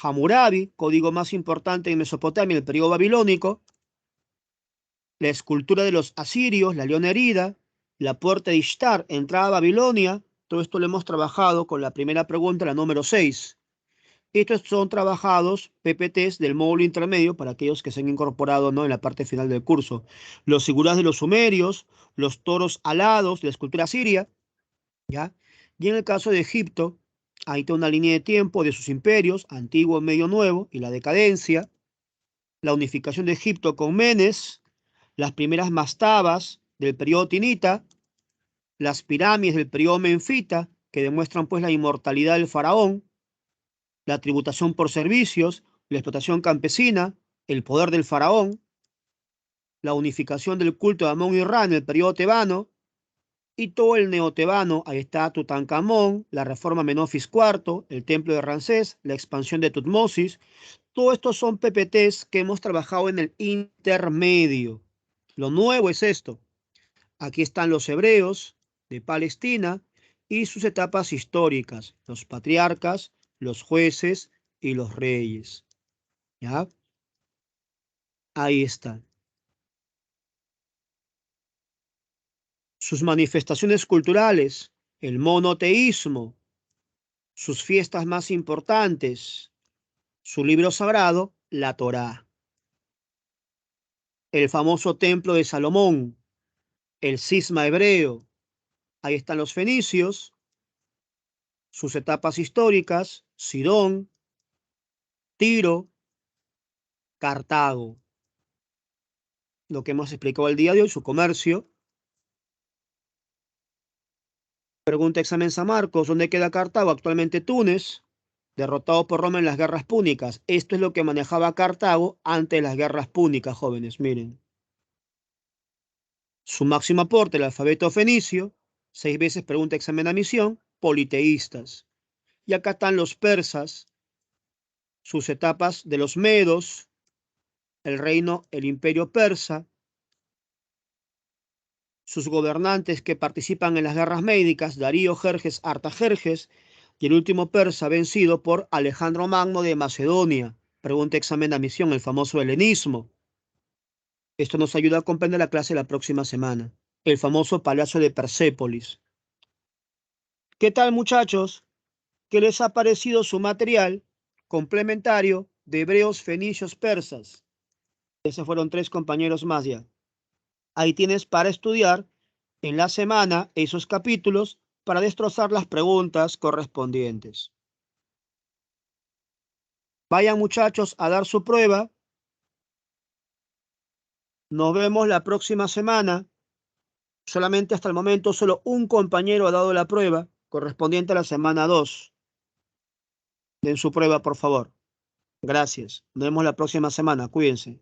Hammurabi, código más importante en Mesopotamia, el periodo babilónico. La escultura de los asirios, la leona herida. La puerta de Ishtar, entrada a Babilonia. Todo esto lo hemos trabajado con la primera pregunta, la número 6. Estos son trabajados PPTs del módulo intermedio para aquellos que se han incorporado, ¿no?, en la parte final del curso. Los figuras de los sumerios, los toros alados, la escultura siria, ¿ya? Y en el caso de Egipto, ahí está una línea de tiempo de sus imperios, antiguo, medio, nuevo, y la decadencia, la unificación de Egipto con Menes, las primeras mastabas del periodo tinita, las pirámides del periodo menfita, que demuestran pues la inmortalidad del faraón, la tributación por servicios, la explotación campesina, el poder del faraón, la unificación del culto de Amón y Ra en el periodo tebano, y todo el neotebano. Ahí está Tutankamón, la reforma Menofis IV, el templo de Ramsés, la expansión de Tutmosis. Todos estos son PPTs que hemos trabajado en el intermedio. Lo nuevo es esto. Aquí están los hebreos de Palestina y sus etapas históricas, los patriarcas, los jueces y los reyes. ¿Ya? Ahí están. Sus manifestaciones culturales, el monoteísmo, sus fiestas más importantes, su libro sagrado, la Torá, el famoso templo de Salomón, el cisma hebreo. Ahí están los fenicios, sus etapas históricas, Sidón, Tiro, Cartago, lo que hemos explicado el día de hoy, su comercio. Pregunta examen San Marcos, ¿dónde queda Cartago? Actualmente Túnez, derrotado por Roma en las guerras púnicas. Esto es lo que manejaba Cartago antes de las guerras púnicas, jóvenes, miren. Su máximo aporte, el alfabeto fenicio, 6 veces pregunta examen admisión, politeístas. Y acá están los persas, sus etapas de los medos, el reino, el imperio persa, sus gobernantes que participan en las guerras médicas, Darío, Jerjes, Artajerjes, y el último persa vencido por Alejandro Magno de Macedonia. Pregunta examen de admisión, el famoso helenismo. Esto nos ayuda a comprender la clase de la próxima semana. El famoso Palacio de Persépolis. ¿Qué tal, muchachos? ¿Qué les ha parecido su material complementario de hebreos, fenicios, persas? Esos fueron 3 compañeros más ya. Ahí tienes para estudiar en la semana esos capítulos para destrozar las preguntas correspondientes. Vayan, muchachos, a dar su prueba. Nos vemos la próxima semana. Solamente hasta el momento solo un compañero ha dado la prueba correspondiente a la semana 2. Den su prueba, por favor. Gracias. Nos vemos la próxima semana. Cuídense.